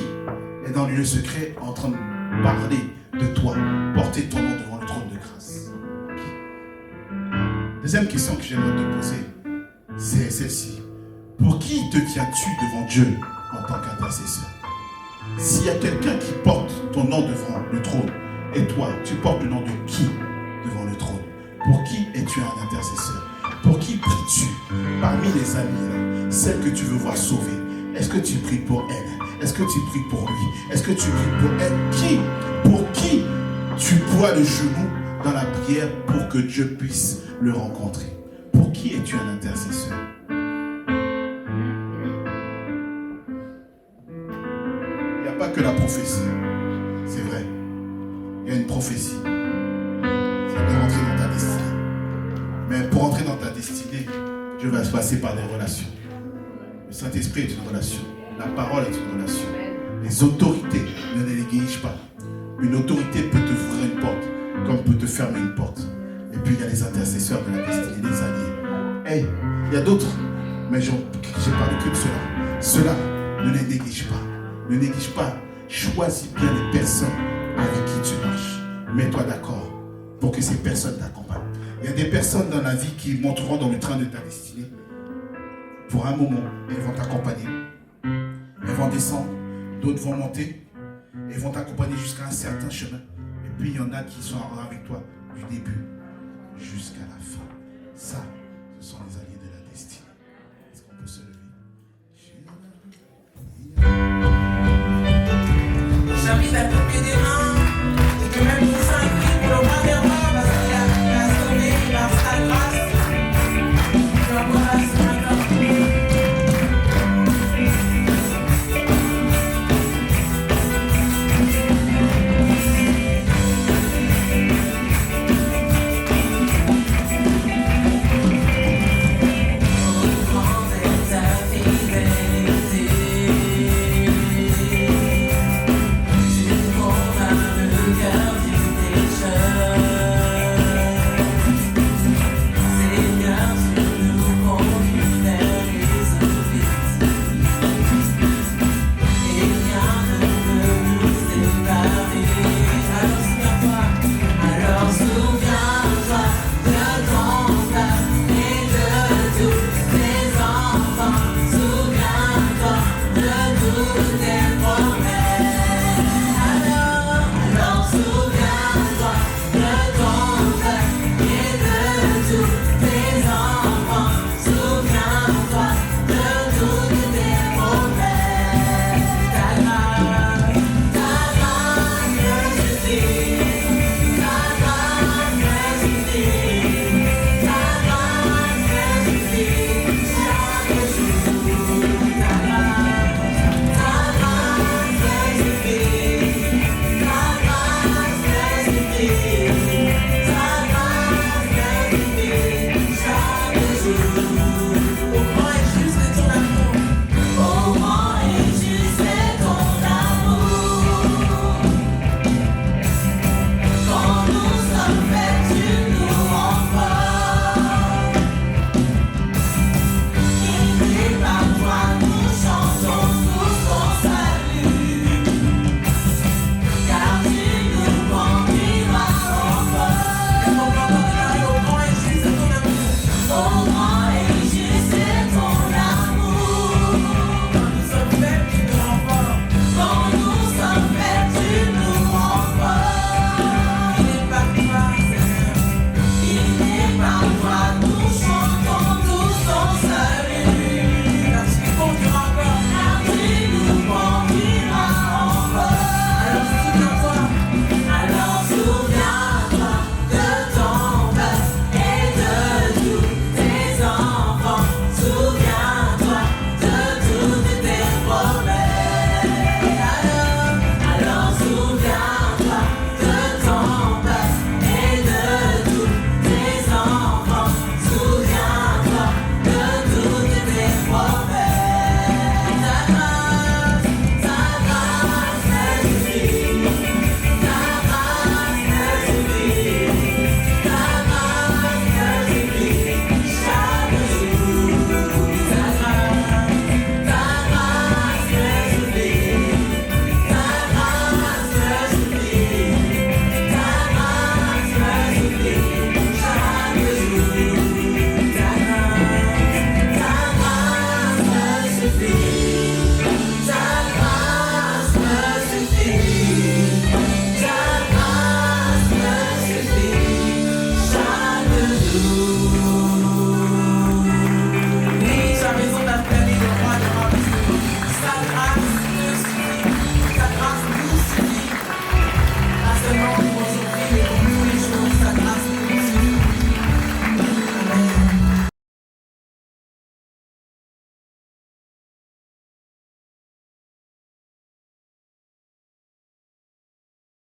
est dans le lieu secret en train de parler de toi, porter ton nom devant le trône de grâce? Deuxième question que j'aimerais te poser, c'est celle-ci. Pour qui te tiens-tu devant Dieu en tant qu'intercesseur? S'il y a quelqu'un qui porte ton nom devant le trône, et toi, tu portes le nom de qui devant le trône? Pour qui es-tu un intercesseur? Pour qui pries-tu? Parmi les amis, là, celle que tu veux voir sauvée, est-ce que tu pries pour elle? Est-ce que tu pries pour lui? Est-ce que tu pries pour elle? Pour qui tu bois le genou dans la prière pour que Dieu puisse le rencontrer? Pour qui es-tu un intercesseur? Il n'y a pas que la prophétie, c'est vrai. Il y a une prophétie. Ça peut rentrer dans ta destinée. Mais pour entrer dans ta destinée, Dieu va se passer par des relations. Le Saint-Esprit est une relation. La parole est une relation. Les autorités ne les négligent pas. Une autorité peut te ouvrir une porte, comme peut te fermer une porte. Et puis il y a les intercesseurs de la destinée, les alliés. Hey, il y a d'autres, mais j'ai parlé que de ceux-là. Ceux-là, ne les néglige pas. Ne néglige pas. Choisis bien les personnes avec qui tu marches. Mets-toi d'accord pour que ces personnes t'accompagnent. Il y a des personnes dans la vie qui monteront dans le train de ta destinée. Pour un moment, elles vont t'accompagner. Elles vont descendre, d'autres vont monter. Elles vont t'accompagner jusqu'à un certain chemin. Et puis il y en a qui sont avec toi du début jusqu'à la fin. Ça, ce sont les alliés de la destinée. Est-ce qu'on peut se lever? J'invite à couper des mains et que même pour ça, pour le roi des rois, parce qu'il a sauvé par sa grâce. Je vais voir ce matin. Souviens-toi de tous